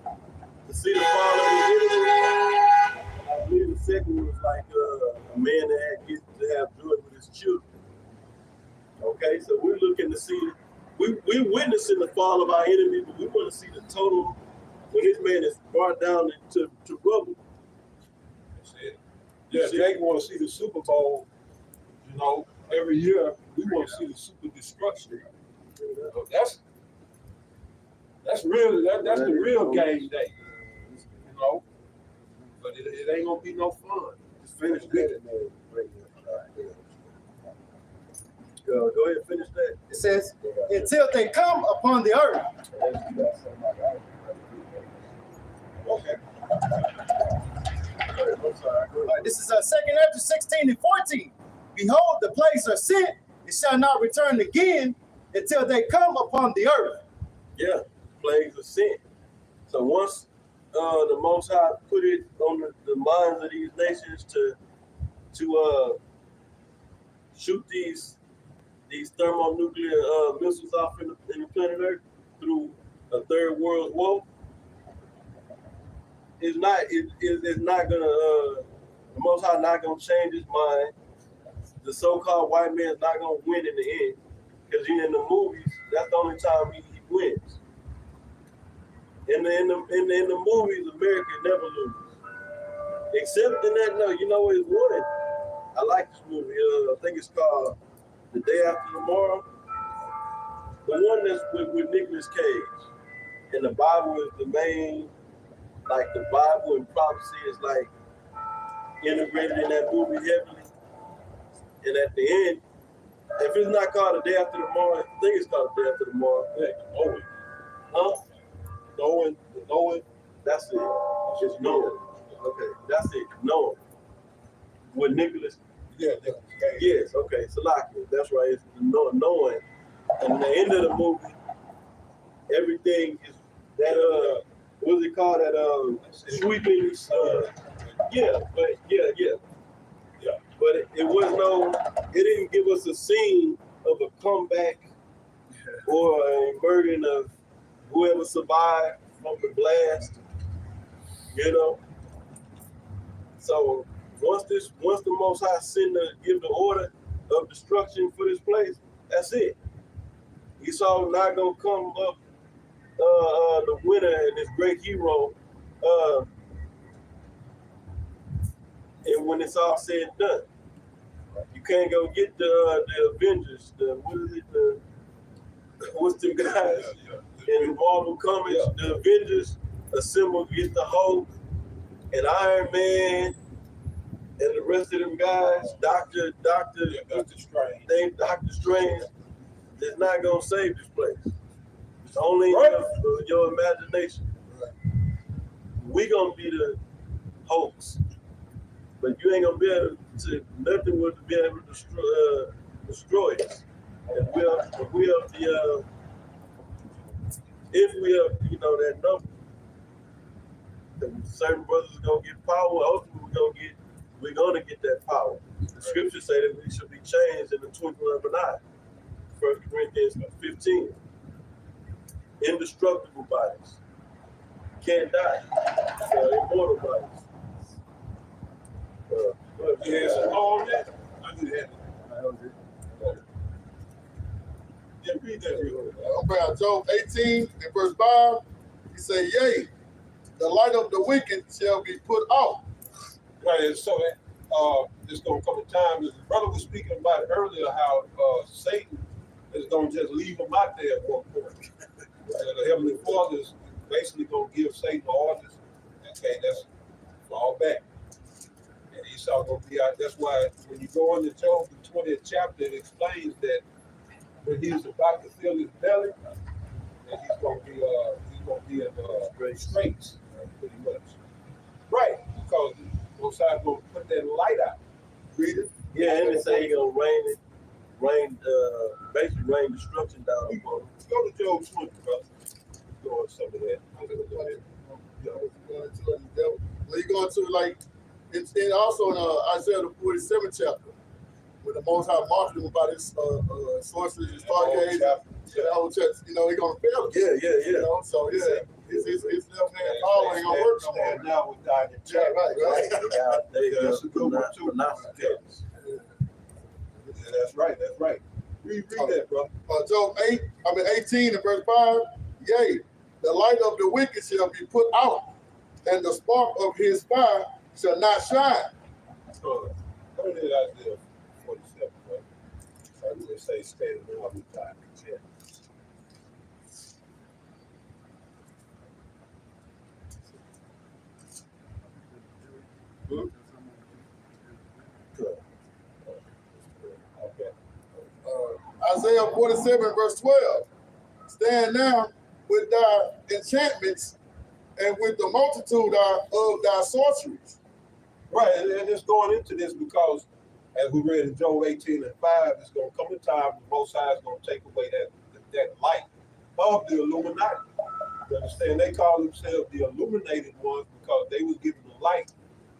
To see the fall of his enemy. I believe the second one was like a man that gets to have joy with his children. Okay, so we're looking to see, we're witnessing the fall of our enemy, but we want to see the total, when this man is brought down to rubble. That's it. Yeah, Jake want to see the Super Bowl, you know, every year. We want to see the super destruction. So that's really, that's the real game day, you know. But it ain't gonna be no fun. Just finish that. Go ahead and finish that. It says, until they come upon the earth. Okay. This is 2 Ezra 16 and 14. Behold, the plagues are sent, it shall not return again until they come upon the earth. Yeah, plagues are sent. So once the Most High put it on the minds of these nations to shoot these thermonuclear missiles off in the planet Earth through a third world war, it's not gonna the Most High not gonna change his mind. The so-called white man is not gonna win in the end, because in the movies, that's the only time he wins. In the movies, America never loses, except in that. No, you know it's one. I like this movie. I think it's called The Day After Tomorrow. The one that's with Nicolas Cage. And the Bible is the main, like the Bible and prophecy is like integrated in that movie heavily. And at the end, if it's not called The Day After Tomorrow, I think it's called The Day After Tomorrow. Yeah, Owen. Huh? Owen. That's it. It's Noah. Okay, that's it. Noah. With Nicholas. Yeah. Yes, okay. Salakia. That's right. It's Noah. And at the end of the movie, everything is that what's it called? That sweeping yeah. But it was no, it didn't give us a scene of a comeback or a burden of whoever survived from the blast, you know. So once the Most High give the order of destruction for this place, that's it. Esau not gonna come up the winner and this great hero, and when it's all said and done, you can't go get the Avengers. What's the guys in Marvel Comics? Yeah. The Avengers assemble, get the Hulk and Iron Man and the rest of them guys. Doctor Strange. Doctor Strange is not gonna save this place. It's only your imagination. Right. We gonna be the hoax, but you ain't gonna be able to. Nothing will be able to destroy us. If we are, you know, that number, then certain brothers are gonna get power. Ultimately, we're gonna get that power. The scriptures say that we should be changed in the twinkling of an eye. 1 Corinthians 15. Indestructible bodies. Can't die. Immortal bodies. Yes, all that. I do that. Yeah, read that real quick. Job 18 and verse 5. He said, yea, the light of the wicked shall be put out. Right, and so there's going to come a time, as the brother was speaking about earlier, how Satan is going to just leave him out there at one point. And the Heavenly Father is basically going to give Satan orders. Okay, that's fall back. And Esau going to be out. That's why when you go into Job, the 20th chapter, it explains that when he's about to fill his belly, and he's going to be in straits, pretty much. Right, because Most High is going to put that light out. Read it. Yeah, and they say he's going to basically rain destruction down upon him. Go to with Job 20, brother. Go on some of that. Well, you go into like it's also in Isaiah the 47th chapter, when the Most High marked him about his sorceries, his stargazing, the whole church. You know, he gonna fail it. Yeah. You know, so his left hand power ain't gonna work no more. Stand now with God in Yeah, right. That's a good one too. Yeah, that's right. Read that, bro. Job 18 and verse 5. Yea, the light of the wicked shall be put out, and the spark of his fire shall not shine. What is Isaiah 47, bro? I would say stand now with God in Okay. Isaiah 47 verse 12. Stand now with thy enchantments and with the multitude of thy sorceries. Right, and it's going into this because, as we read in Job 18 and 5, it's going to come a time when Most High is going to take away that light of the Illuminati. You understand? They call themselves the illuminated ones because they was given the light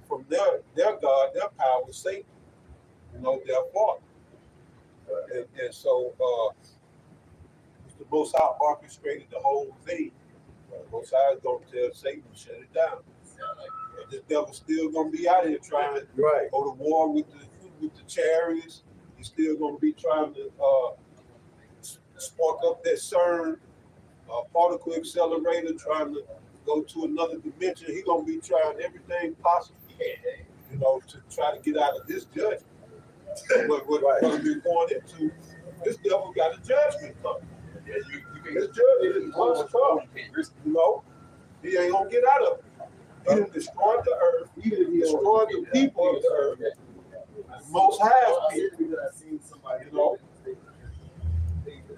from their God, their power, Satan. You know, their father. And so the Most High orchestrated the whole thing. Most High is going to tell Satan to shut it down. And this devil's still going to be out here trying to go to war with the chariots. He's still going to be trying to spark up that CERN particle accelerator, trying to go to another dimension. He's going to be trying everything possible, you know, to try to get out of this judgment. What we're going into, this devil got a judgment coming. This judgment must come. You know, he ain't going to get out of it. He done destroyed the earth. He done destroyed the people of the earth. The Most High people, you know.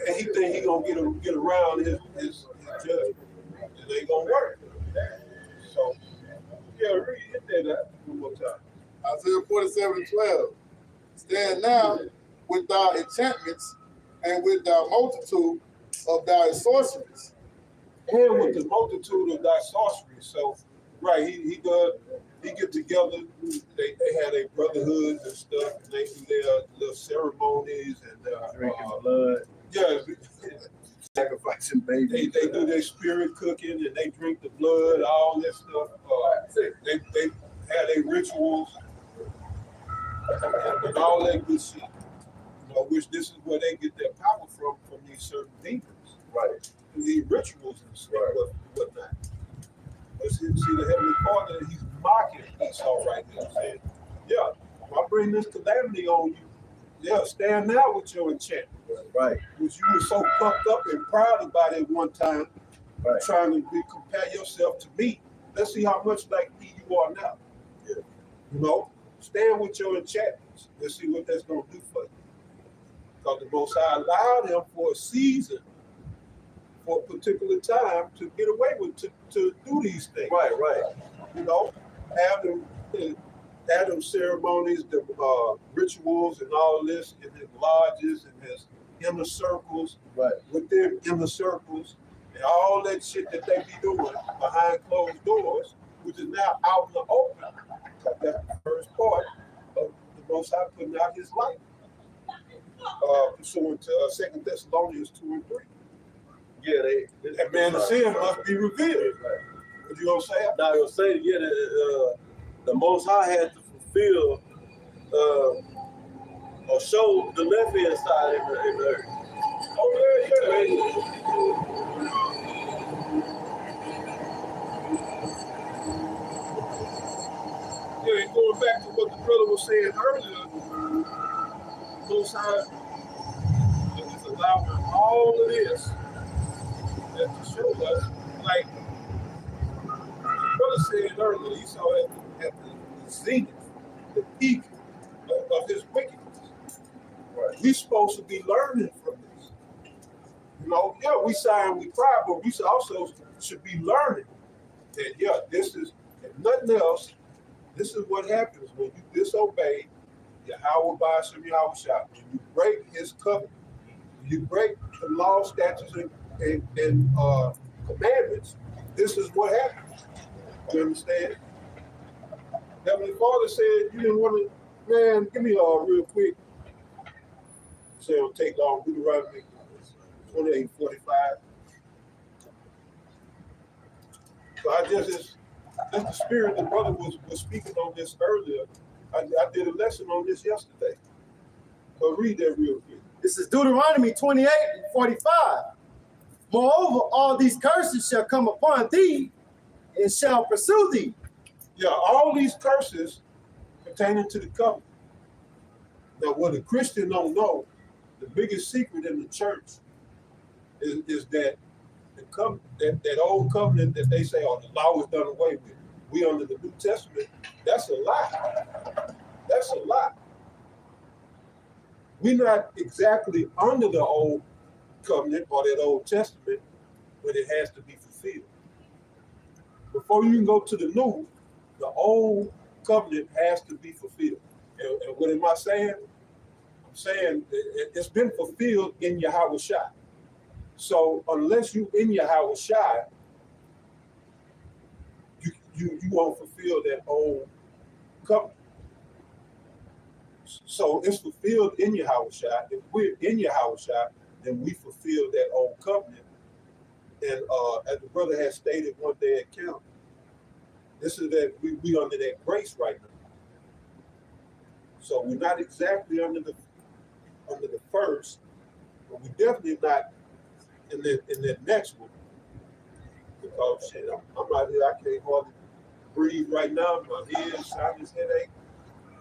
And he think he gonna get around his judgment. It ain't gonna work. So, yeah, read that one more time. Isaiah 47 and 12. Stand now with thy enchantments and with thy multitude of thy sorceries. And with the multitude of thy sorceries. So, right, he get together, they had their brotherhoods and stuff, and they do their little ceremonies and Drinking blood. Yeah. Sacrificing babies. They do their spirit cooking and they drink the blood, all that stuff. They have their rituals and all that good shit. You know, which this is where they get their power from these certain demons. Right. These rituals and stuff, whatnot. But see the Heavenly Father, he's mocking Esau right now, saying, yeah, if I bring this calamity on you, yeah, stand now with your enchantment. Right. Which you were so puffed up and proud about it one time, Right. trying to compare yourself to me. Let's see how much like me you are now. Yeah. You know, stand with your enchantments. Let's see what that's going to do for you. Because the Most High allowed him for a season, for a particular time, to get away with, to do these things. Right. You know, have them ceremonies, the rituals and all this in his lodges and his inner circles, Right. within inner circles, and all that shit that they be doing behind closed doors, which is now out in the open. That's the first part of the Most High putting out his light. Pursuant to 2 Thessalonians 2 and 3. Yeah, That man of sin must be revealed. What you gonna say? I'm not gonna say the Most High had to fulfill or show the left hand side in the earth. Oh yeah. Yeah, and going back to what the brother was saying earlier, Most High is allowing all of this to show us, like the brother said earlier, he saw at the zenith, the peak of his wickedness. Right. We're supposed to be learning from this. You know, yeah, we sigh and we cry, but we also should be learning that, yeah, this is, if nothing else, this is what happens when you disobey Yahweh Ba'ashem Yahweh Shah. When you break his covenant, you break the law, statutes, and and commandments, this is what happens. You understand? Heavenly Father said, you didn't want to, man, give me real quick. Say it'll take long. Deuteronomy 28:45. So that's the spirit the brother was speaking on this earlier. I did a lesson on this yesterday. But read that real quick. This is Deuteronomy 28:45. Moreover, all these curses shall come upon thee and shall pursue thee. Yeah, all these curses pertaining to the covenant. Now, what a Christian don't know, the biggest secret in the church is that the covenant, that old covenant that they say, oh, the law was done away with. We under the New Testament. That's a lie. That's a lie. We're not exactly under the old covenant or that Old Testament, but it has to be fulfilled. Before you can go to the new, the old covenant has to be fulfilled. And what am I saying? I'm saying it's been fulfilled in Yahweh Shai. So unless you in Yahweh Shai, you won't fulfill that old covenant. So it's fulfilled in Yahweh Shai. If we're in Yahweh Shai, then we fulfill that old covenant. And as the brother has stated one day at camp, this is that we under that grace right now. So we're not exactly under the first, but we're definitely not in that next one. Because shit, I'm out here, I can't hardly breathe right now. My head, sinus headache.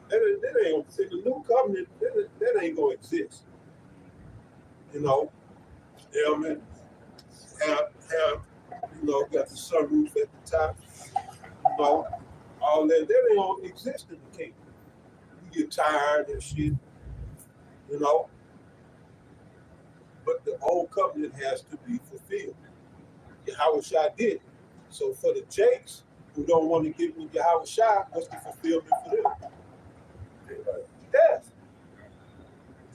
That ain't see, the new covenant. That ain't gonna exist. You know, ailment, have got the sunroof at the top. You know, all that ain't gonna exist in the kingdom. You get tired and shit. You know, but the old covenant has to be fulfilled. Yahweh Shai did it. So for the Jakes who don't want to get with Yahweh Shai, what's the fulfillment for them? Death.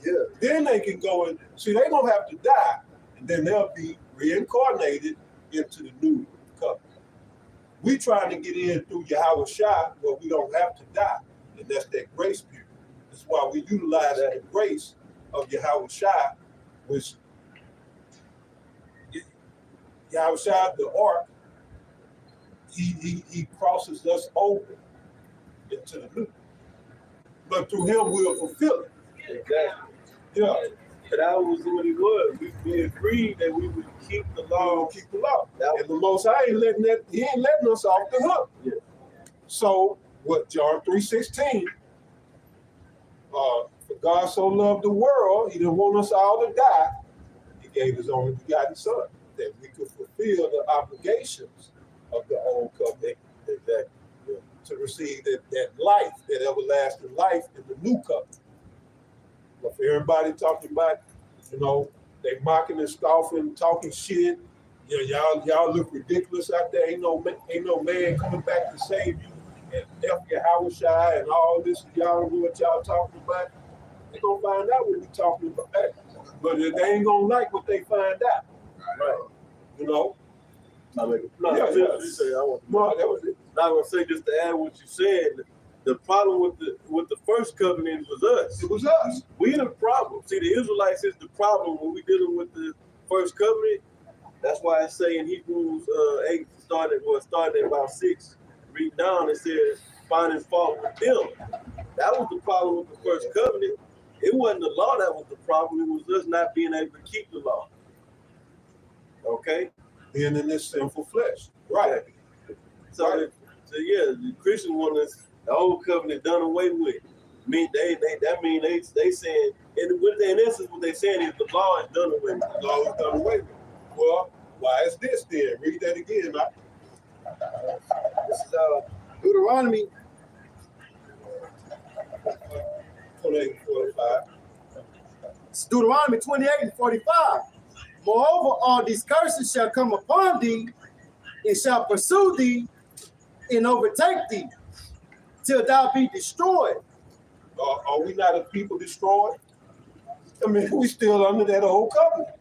Yeah. Then they can go and see they're gonna have to die, and then they'll be reincarnated into the new covenant. We trying to get in through Yahweh Shai where we don't have to die, and that's that grace period. That's why we utilize the grace of Yahweh Shai, which Yahweh Shai, the ark, he crosses us over into the new. But through him we'll fulfill it. Exactly. Yeah. And that was what it was. We agreed that we would keep the law. Keep the law. And And the Most High ain't letting us off the hook. Yeah. So what John 3:16, for God so loved the world, he didn't want us all to die. He gave his only begotten son, that we could fulfill the obligations of the old covenant. Exactly. To receive that life, that everlasting life in the new covenant. But for everybody talking about, they mocking and scoffing, talking shit. Yeah, y'all look ridiculous out there. Ain't no man coming back to save you and F Yahweh Shai and all this. Y'all don't know what y'all talking about. They gonna find out what we talking about. But they ain't gonna like what they find out. Right. I was gonna say just to add what you said. The problem with the first covenant was us. It was us. We the problem. See, the Israelites is the problem when we dealing with the first covenant. That's why I say in Hebrews 8 starting at about 6, read down, it says finding fault with them. That was the problem with the first covenant. It wasn't the law that was the problem. It was us not being able to keep the law. Okay. Being in this sinful flesh. Right. So, right. The Christian want us the old covenant done away with. I mean, they saying, and in essence, what they saying is the law is done away with. The law is done away with. Well, why is this then? Read that again. This is Deuteronomy 28:45. It's Deuteronomy 28:45. Moreover, all these curses shall come upon thee, and shall pursue thee, and overtake thee, till thou be destroyed. Are we not a people destroyed? I mean, we still under that old covenant.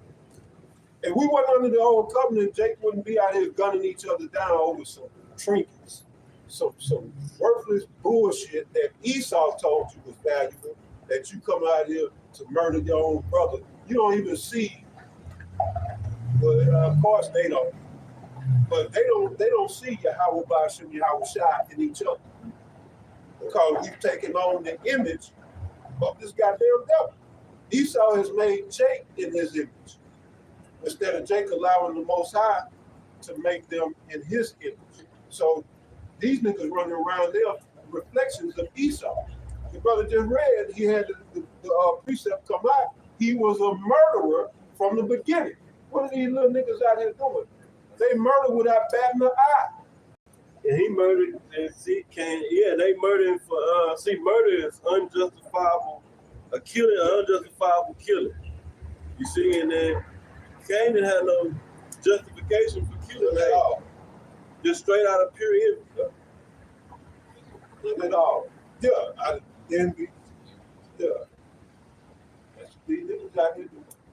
If we weren't under the old covenant, Jake wouldn't be out here gunning each other down over some trinkets, some worthless bullshit that Esau told you was valuable, that you come out here to murder your own brother. You don't even see. Well, of course they don't. But they don't see Yahweh Bashim, Yahweh Shai in each other. Because we've taken on the image of this goddamn devil. Esau has made Jake in his image, instead of Jake allowing the Most High to make them in his image. So these niggas running around there reflections of Esau. The brother just read, he had the precept come out. He was a murderer from the beginning. What are these little niggas out here doing? They murder without batting an eye. And he murdered, and see, they murdered for, murder is unjustifiable, a killing, an unjustifiable killing. You see, and then Cain didn't have no justification for killing at all. Just straight out of pure envy. Not at all. Yeah, out of envy. Yeah. These niggas out here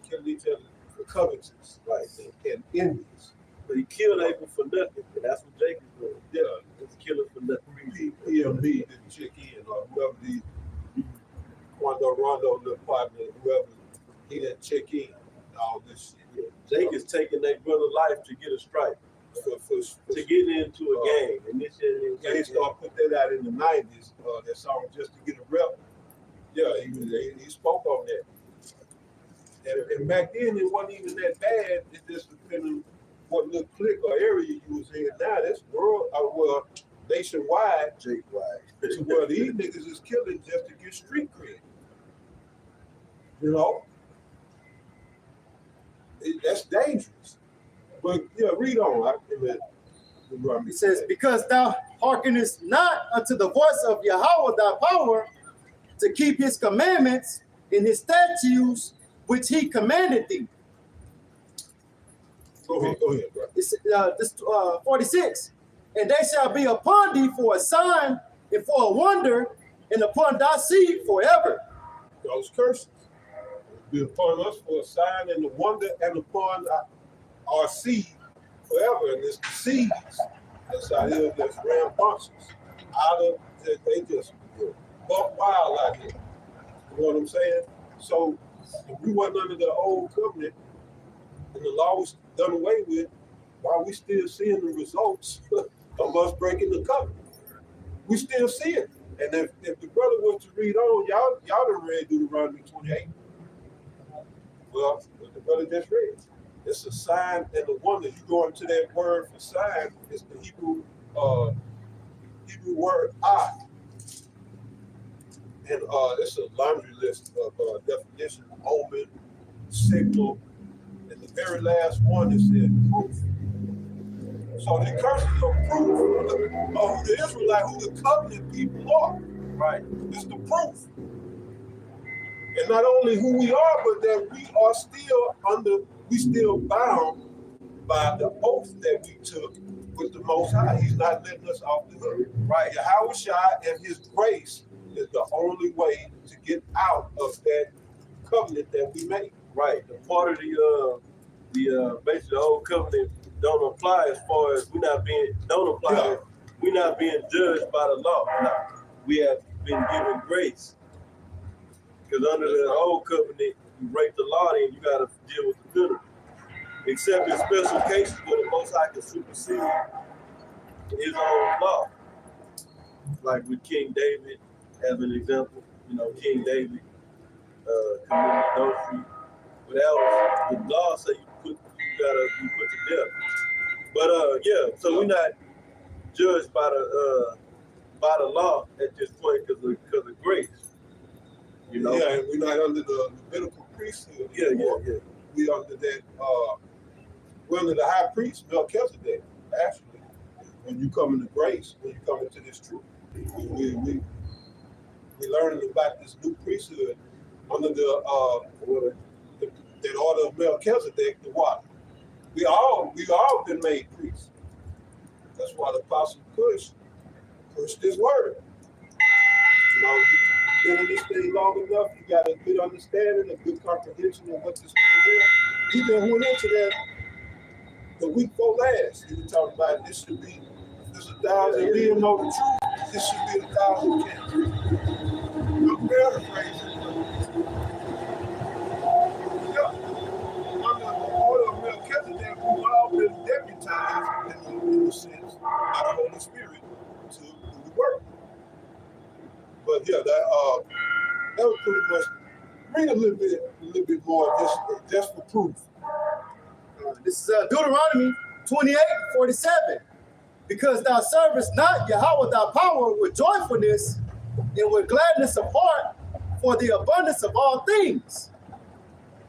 killing each other for covetous, right? And envious. But he killed Abel for nothing. And that's what Jacob's doing. Yeah, he's killing for nothing. PMB didn't check in, or whoever these Rondo, the partner, whoever, he didn't check in. All this shit. Yeah. Jake is taking their brother's life to get a strike. To get into a game. And this shit they started put that out in the 90s, that song Just to Get a Rep. Yeah, he spoke on that. And back then it wasn't even that bad. It just depended on what little clique or area you was in. Now this world, nationwide, Jake-wide, to where these niggas is killing just to get street cred. You know? That's dangerous. But yeah, read on. It says, because thou hearkenest not unto the voice of Yahweh thy power, to keep his commandments and his statutes which he commanded thee. Go ahead, bro. It's 46. And they shall be upon thee for a sign and for a wonder, and upon thy seed forever. Those curses will be upon us for a sign and a wonder, and upon our seed forever. And it's the seeds that's out here that's rambunctious. They just buck wild out here. You know what I'm saying? So if we wasn't under the old covenant and the law was done away with, why are we still seeing the results of us breaking the covenant? We still see it. And if the brother was to read on, y'all done read Deuteronomy 28. Well, the brother just read. It's a sign and a wonder. You go into that word for sign, it's the Hebrew word I. And it's a laundry list of definitions, omen, signal, and the very last one is said proof. So the curses are proof of who the Israelite, who the covenant people are. Right. It's the proof. And not only who we are, but that we are still bound by the oath that we took with the Most High. He's not letting us off the hook. Right. Yahweh Shai and his grace is the only way to get out of that covenant that we made. Right. The part of the basically the old covenant don't apply as far as we're not being judged by the law. No. We have been given grace. Because under the old covenant, you break the law, then you got to deal with the penalty. Except in special cases where the Most High can supersede his own law. Like with King David, as an example, King David committed adultery. But that was the law, so you put to death. But so we're not judged by the law at this point because of grace. Yeah, and we're not under the Levitical priesthood. Yeah. We under that. We're under the high priest Melchizedek. Actually, when you come into grace, when you come into this truth, we learning about this new priesthood under that order of Melchizedek, the water. We all been made priests. That's why the Apostle pushed this word. You've been in this thing long enough, you got a good understanding, a good comprehension of what this thing is. he then went into that the week before last. He was talking about this should be, there's 1,000 live know the truth, this should be 1,000 cancers. I'm paraphrasing. Yeah. Under the order of Melchizedek, we've all been deputized in a sense by the Holy Spirit to do the work. But yeah, that was pretty much. Read a little bit more just for proof. This is Deuteronomy 28:47. Because thou servest not Yahweh thy power with joyfulness and with gladness of heart for the abundance of all things.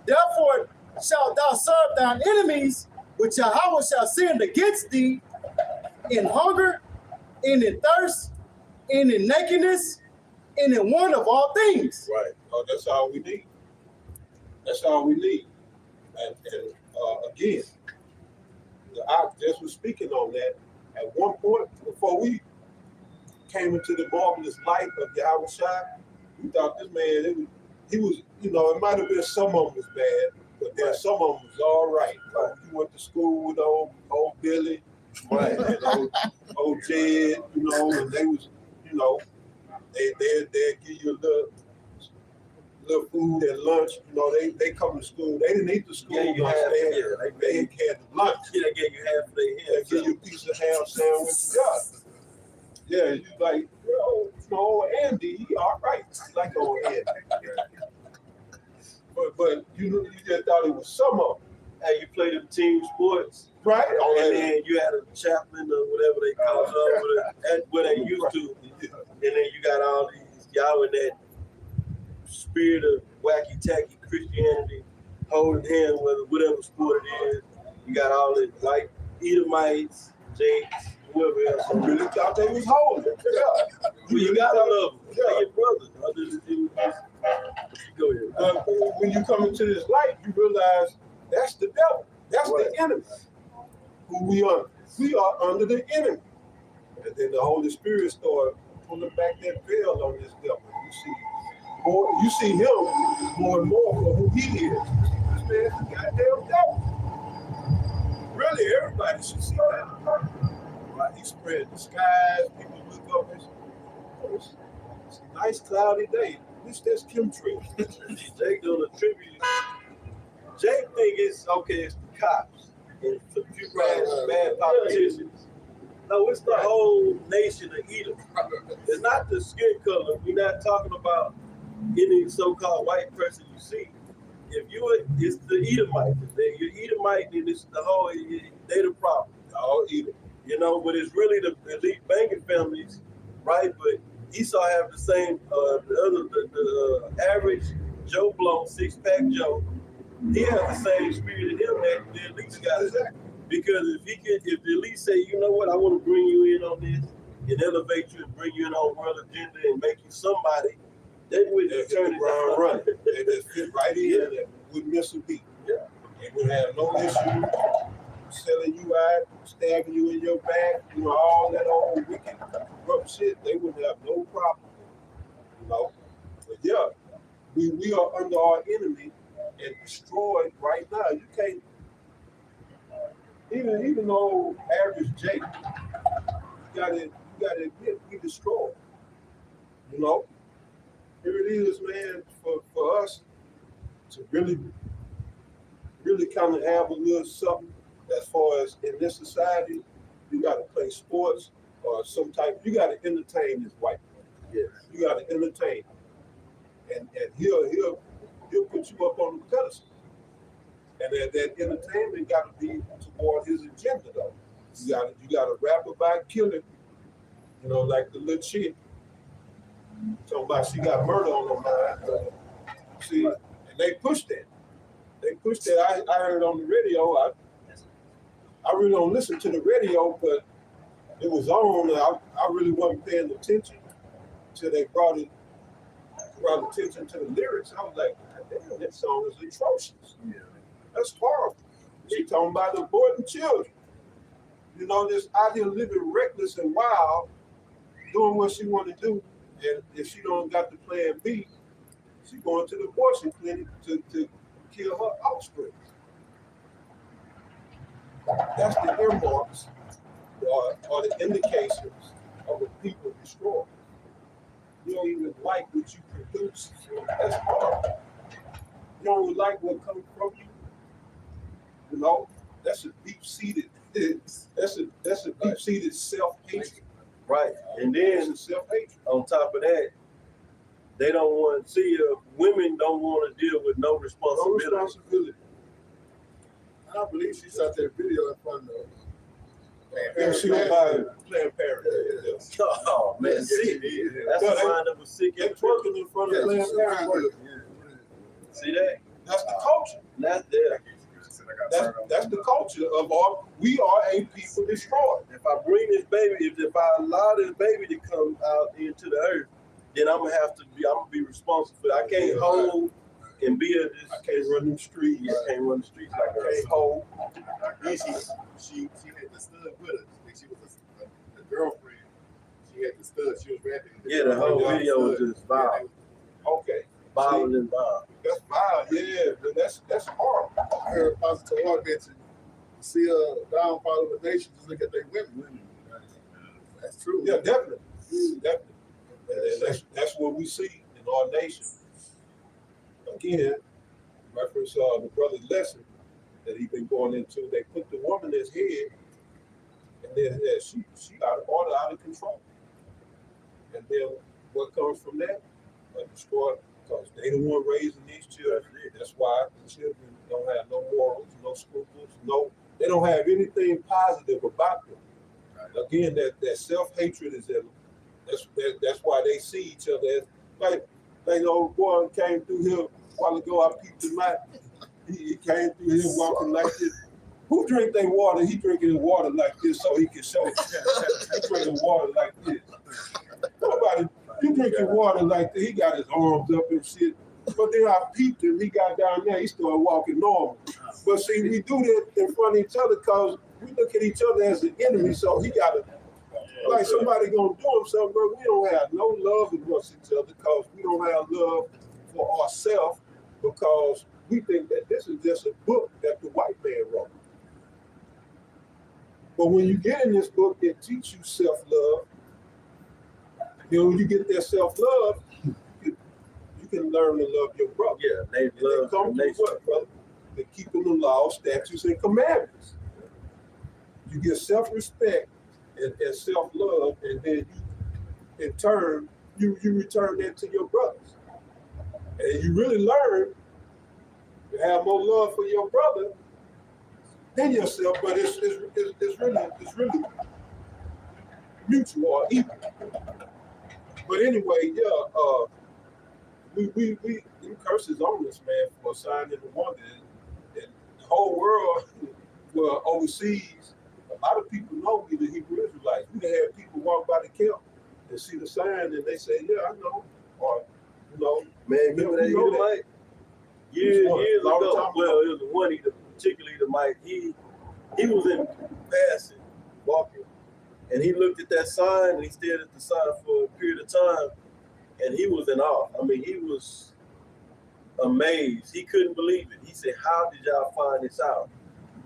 Therefore shalt thou serve thine enemies, which Yahweh shall send against thee in hunger, and in thirst, and in nakedness, and in want of all things. Right. Oh, that's all we need. That's all we need. And again, I just was speaking on that. At one point, before we came into the marvelous light of Yahweh Shai, we thought this man, he was, you know, it might have been some of them was bad, but then some of them was all right. Like he went to school with old Billy, right, and old Jed, you know, and they was, you know, they'd give you a little food at lunch. You know, they come to school. They didn't eat the school lunch. They had the lunch. Yeah, they gave you half of their head. They give you a piece of ham sandwich. Yeah. Yeah, you like, you know, Andy, he all right. You like old Andy. But you just thought it was some of them. Hey, you played in team sports. Right. And then you had a chaplain or whatever they call it, where they used to. And then you got all these, y'all in that spirit of wacky-tacky Christianity, holding hands with whatever sport it is. You got all the white Edomites, Jakes, whoever else. I really thought they was holding. Yeah. Well, you gotta love them. They're your brothers. Other than you, go ahead. When you come into this light, you realize that's the devil. That's right. The enemy. Who we are. We are under the enemy. And then the Holy Spirit started pulling back that veil on this devil. You see him more and more for who he is. This man's a goddamn devil. Really, everybody should see that. Right? He spread the skies. People look up. It's a nice cloudy day. At least that's chemtrails. Jake doing a tribute. Jake think it's okay. It's the cops and a few bad politicians. No, it's the whole nation of Edom. It's not the skin color. We're not talking about any so-called white person you see. If it's the Edomites. If you're Edomite, then it's the whole, they the problem. All Edom. You know, but it's really the elite banking families, right? But Esau have the same, the average Joe Blow, six-pack Joe, he has the same spirit in him that the elites got. Exactly. Because if the elites say, you know what, I want to bring you in on this and elevate you and bring you in on world agenda and make you somebody, they would turn it around running. They just fit right in and wouldn't miss a beat. Yeah. They would have no issue selling you out, stabbing you in your back, you know, all that old wicked rough shit. They wouldn't have no problem. You know? But yeah, we are under our enemy and destroyed right now. You can't even though average Jake, you gotta admit we destroyed. You know? Here it is, man, for us to really kind of have a little something as far as in this society, you got to play sports or some type, you got to entertain this white man. Yes. You got to entertain him. And he'll put you up on the pedestal. And that entertainment got to be toward his agenda, though. You got to rap about killing, you know, like the little chick. Talking about she got murder on her mind. See, and they pushed that. I heard it on the radio. I really don't listen to the radio, but it was on. I really wasn't paying attention until they brought attention to the lyrics. I was like, damn, that song is atrocious. Yeah. That's horrible. She talking about aborting children. You know, just out here living reckless and wild, doing what she want to do. And if she don't got the plan B, she going to the abortion clinic to kill her offspring. That's the earmarks or the indications of a people destroyed. You don't even like what you produce. That's hard. You don't even like what comes from you. You know, that's a deep-seated. That's a deep-seated self-hatred. Right. And then self-hatred. On top of that, they don't want to see women don't want to deal with no responsibility. No responsibility. I believe she shot that video in front of And she was by Planned Parenthood. Oh man, sick. That's a sign of a sick. They're twerking in front of Planned Parenthood. See that? That's the culture. That's there. That's the culture of we are a people destroyed. If I bring this baby, if I allow this baby to come out into the earth, then I'm gonna be responsible for it. I can't hold and be I can't run them streets. I can't run the streets like I can't hold. And she had the stud with her. She was the girlfriend. She had the stud. She was rapping. Yeah, the whole video was just vile. Okay. Violent and vile. That's vile, yeah, but that's horrible. I heard Apostle Toar mention, see a downfall of a nation, just look at their women. That's true. Yeah, definitely. Definitely. And that's what we see in our nation. Again, reference the brother's lesson that he's been going into. They put the woman as head, and then she out of order, out of control. And then what comes from that? Destroy, because they the one raising these children. That's why the children don't have no morals, no scruples, they don't have anything positive about them. Again, that self-hatred is in them. That's why they see each other as like the old boy came through here a while ago. I peeped him out. He came through here walking like this. Who drink their water? He drinking his water like this so he can show it. He drinking water like this. Nobody. You drinking water like that. He got his arms up and shit. But then I peeped him. He got down there. He started walking normal. But see, we do that in front of each other because we look at each other as the enemy. So he got to, like somebody gonna do him something, bro. We don't have no love amongst each other because we don't have love for ourselves because we think that this is just a book that the white man wrote. But when you get in this book, it teaches you self-love. You know, when you get that self-love, you can learn to love your brother. Yeah, they love the nation. What, brother? They're keeping the law, statutes, and commandments. You get self-respect and self-love, and then you, in turn, you return that to your brothers. And you really learn to have more love for your brother than yourself, but it's really mutual or equal. But anyway, yeah, we curses on us, man, for a sign and a wonder. And the whole world, well, overseas, a lot of people know we the Hebrew Israelites. We have people walk by the camp and see the sign and they say, yeah, I know. Or, you know, man, remember that Edomite? Years ago. Well, it was the one, particularly Edomite. He was in passing, walking, and he looked at that sign and he stared at the sign for a period of time, and he was in awe. I mean, he was amazed. He couldn't believe it. He said, how did y'all find this out?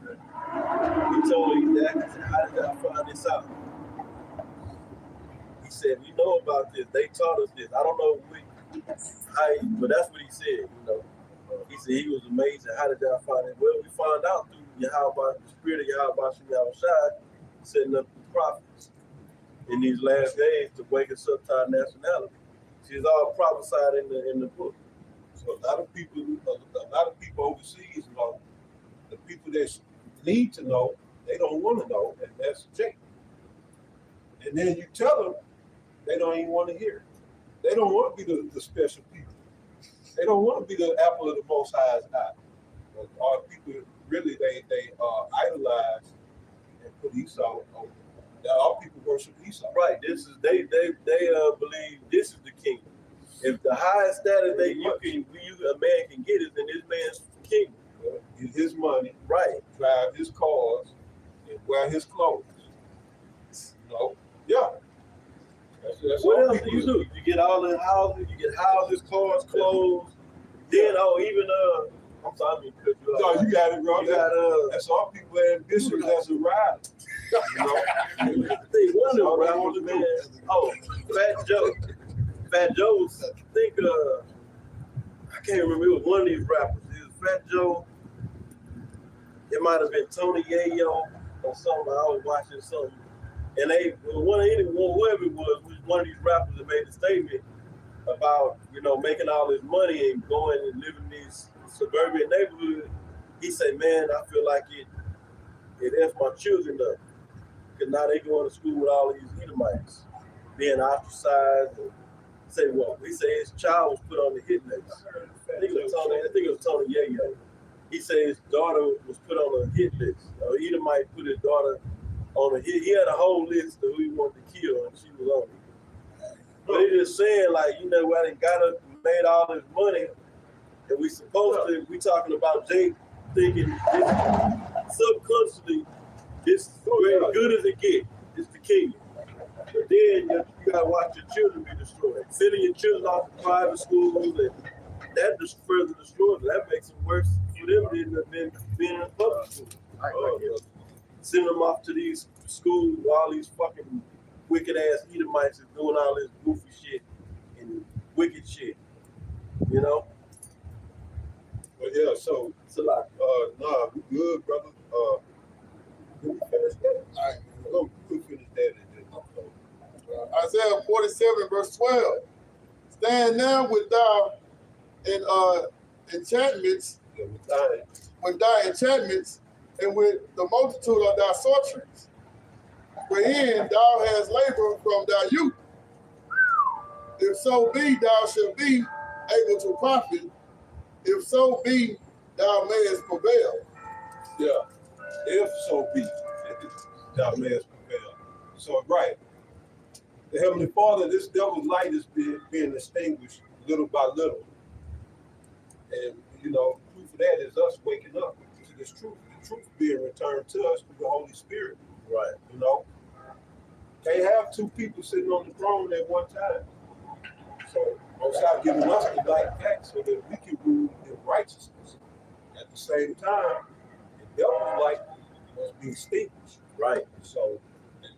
He told me that. He said, how did y'all find this out? He said, we know about this. They taught us this. I don't know but that's what he said, you know. He said he was amazed at how did y'all find it? Well, we found out through Yahweh, the spirit of Yahweh Shai, setting up the prophets in these last days to wake us up to our nationality. She's all prophesied in the book. So a lot of people overseas know. The people that need to know, they don't want to know, and that's Jake. And then you tell them, they don't even want to hear it. They don't want to be the special people. They don't want to be the apple of the Most High's eye. Our people really they idolize and put Esau over. Our people worship Esau. Right. This is they believe this is the kingdom. If the highest status a man can get is in this man's kingdom. Get his money, right? Drive his cars, and wear his clothes. You know, yeah. That's what else do you do? You get all the houses, you get houses, cars, clothes. Then I'm sorry, I mean, cut you off. No, you got it, bro. You got, That's all people ambitions as a rider. You know? I think one of them rappers, man. Oh, Fat Joe. Fat Joe was, I think, I can't remember. It was one of these rappers. It was Fat Joe. It might have been Tony Yayo or something. I was watching something. And they, whoever it was one of these rappers that made a statement about, you know, making all this money and going and living in these suburban neighborhoods. He said, man, I feel like it F my children up. Because now they going to school with all these Edomites, being ostracized. And say, well, he said his child was put on the hit list. I think it was Tony Yayo. He said his daughter was put on a hit list. Edomite put his daughter on a hit. He had a whole list of who he wanted to kill, and she was on it. But he just saying, like, you know, I done got up and made all this money, and we supposed to, we talking about Jake thinking this, subconsciously, this is good as it get. It's the king. But then you gotta watch your children be destroyed. Sending your children off to private schools, and that just further destroys it. That makes it worse for them than being in a public school. Send them off to these schools with all these fucking wicked ass Edomites is doing all this goofy shit and wicked shit. You know? But yeah, so It's a lot. nah, we good, brother. Did we finish that? All right. We finish that and then Isaiah 47, verse 12. Stand now with thou in enchantments, with thy enchantments, and with the multitude of thy sorceries, wherein thou hast labored from thy youth. If so be, thou shalt be able to profit. If so be, thou mayest prevail. yeah, if so be, thou mayest prevail. So right. The Heavenly Father, this devil's light is being extinguished little by little. And, you know, proof of that is us waking up to this truth. The truth being returned to us through the Holy Spirit. Right. You know? Can't have two people sitting on the throne at one time. So, Most High giving us the light back so that we can rule in righteousness. At the same time, the devil's light must be extinguished. Right. So,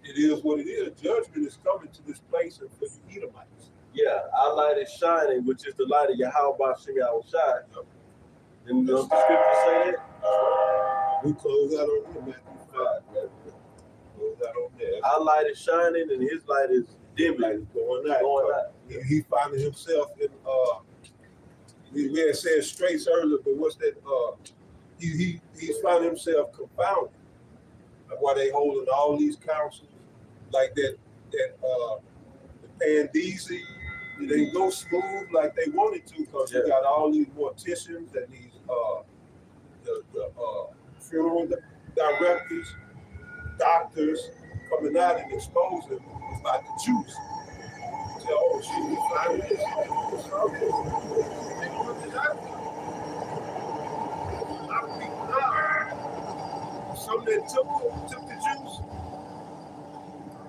it is what it is. Judgment is coming to this place and for the Edomites. Yeah, our light is shining, which is the light of Yahweh Shem Yahushai. And the scripture say that? We close out on that, Matthew 5. Close out on that. Our light is shining and his light is Light dimming. is going out. He finding himself in we had said straits earlier, but what's that? He's finding himself confounded. That's why they holding all these councils like that. The Pandeezy, it ain't go smooth like they wanted to because you got all these morticians and these the funeral directors, doctors coming out and exposing about the juice. Tell, oh, shit, we find this. Some that took the juice,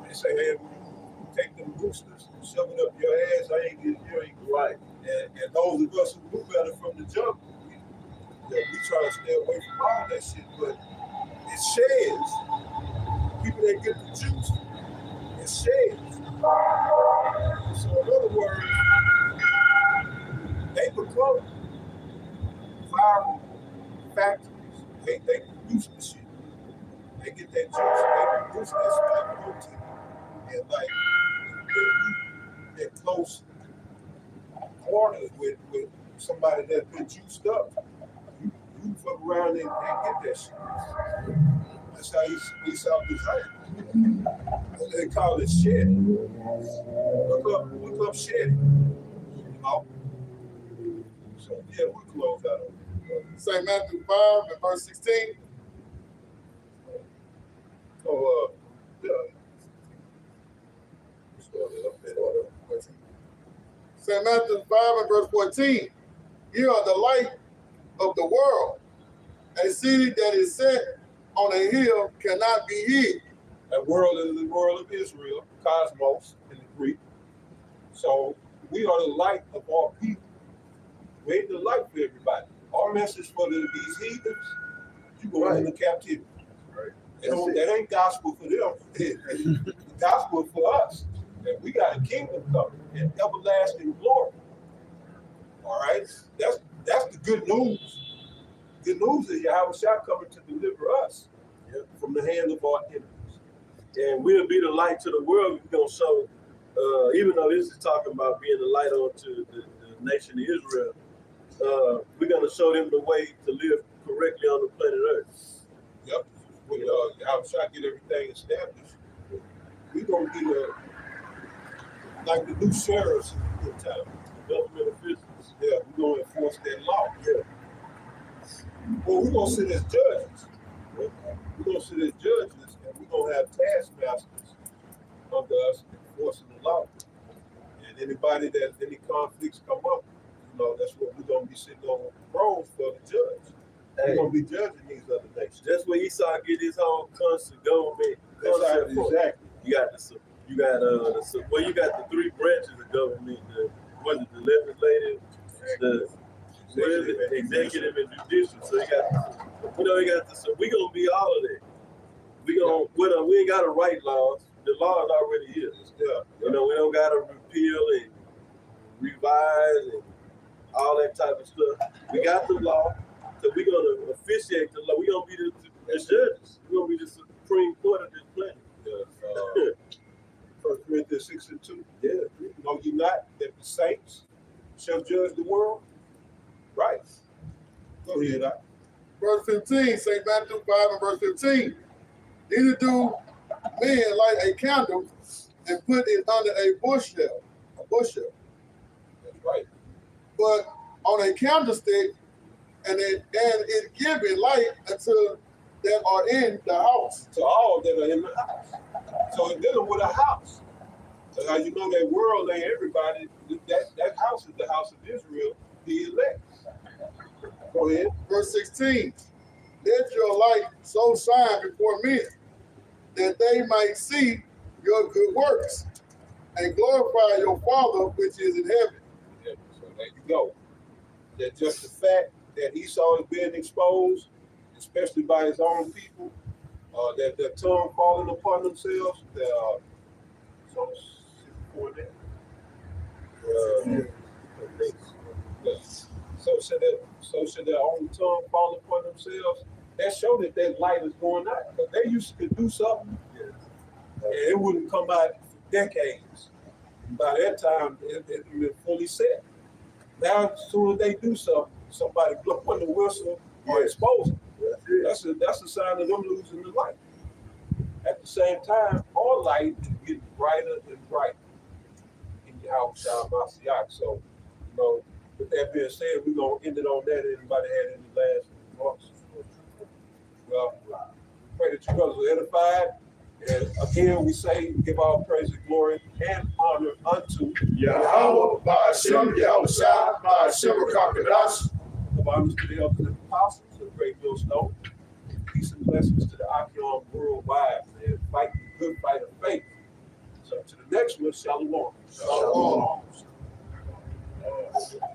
they say, hey, take them boosters and shove it up your ass. You ain't right. And those of us who knew better from the jump, we try to stay away from all that shit, but it sheds. People that get the juice, it sheds. So in other words, they become viral factories. They produce the shit. They get that juice, they produce that spike protein. And like, if you get close quarters with somebody that's been juiced up, you fuck around and get that shit. That's how he self-designed. They call it shedding. Look up shedding. You know? So yeah, we close out on St. Matthew 5 and verse 16. St. Matthew 5 and verse 14. You are the light of the world. A city that is set on a hill cannot be hid. That world is the world of Israel, cosmos in the Greek. So we are the light of all people. We ain't the light for everybody. Our message for these heathens, you going into captivity. Right. That ain't gospel for them. The gospel for us. And we got a kingdom coming in everlasting glory. All right? That's the good news. Good news is Yahweh shall come to deliver us from the hand of our enemies. And we'll be the light to the world. We're going to show, even though this is talking about being the light onto the nation of Israel, we're going to show them the way to live correctly on the planet Earth. Yep. When Yahweh shall get everything established, we're going to be like the new sheriffs in town. Government officials. Yeah, we're going to enforce that law. Yeah. Well, we're going to sit as judges. We're going to sit as judges, and we're going to have taskmasters under us enforcing the law. And anybody that any conflicts come up, that's what we're going to be sitting on thrones for the judge. We're going to be judging these other nations. That's where Esau get his whole constant government. Exactly. You got the three branches of government. The legislative, the executive, and judicial. So so we gonna be all of that. We ain't gotta write laws. The laws already is. Yeah. We don't gotta repeal and revise and all that type of stuff. We got the law, so we're gonna officiate the law. We're gonna be the judges. We're gonna be the Supreme Court of this planet. 1 Corinthians 6:2. Yeah. Know ye not that the saints shall judge the world? Right. Go ahead. Verse 15, St. Matthew 5 and verse 15. Neither do men light a candle and put it under a bushel. That's right. But on a candlestick, and it giving light unto that are in the house. To all that are in the house. So it's dealing with a house. So how you know that world ain't everybody. That house is the house of Israel, the elect. Go ahead. Verse 16. Let your light so shine before men, that they might see your good works and glorify your Father which is in heaven. Yeah, so there you go. That just the fact that Esau is being exposed, especially by his own people, that their tongue falling upon themselves, so should their own tongue fall upon themselves. That show that their light is going out. Because they used to do something, and it wouldn't come out for decades. And by that time, it been fully set. Now, as soon as they do something, somebody blow on the whistle or expose them. That's a sign of them losing the light. At the same time, our light is getting brighter and brighter in Yahweh Shah Mashiach. So, with that being said, we're going to end it on that. Anybody had any last remarks? Well, we pray that you brothers are edified. And again, we say, give all praise and glory and honor unto Yahweh, Ba'ashem, Yahweh Shah, Ba'ashem, Rakakadas. The honors to the elders and apostles of the great millstone. Peace and blessings to the Achion worldwide, man. Fight the good fight of faith. So to the next one, Shalom. Shalom. Shalom.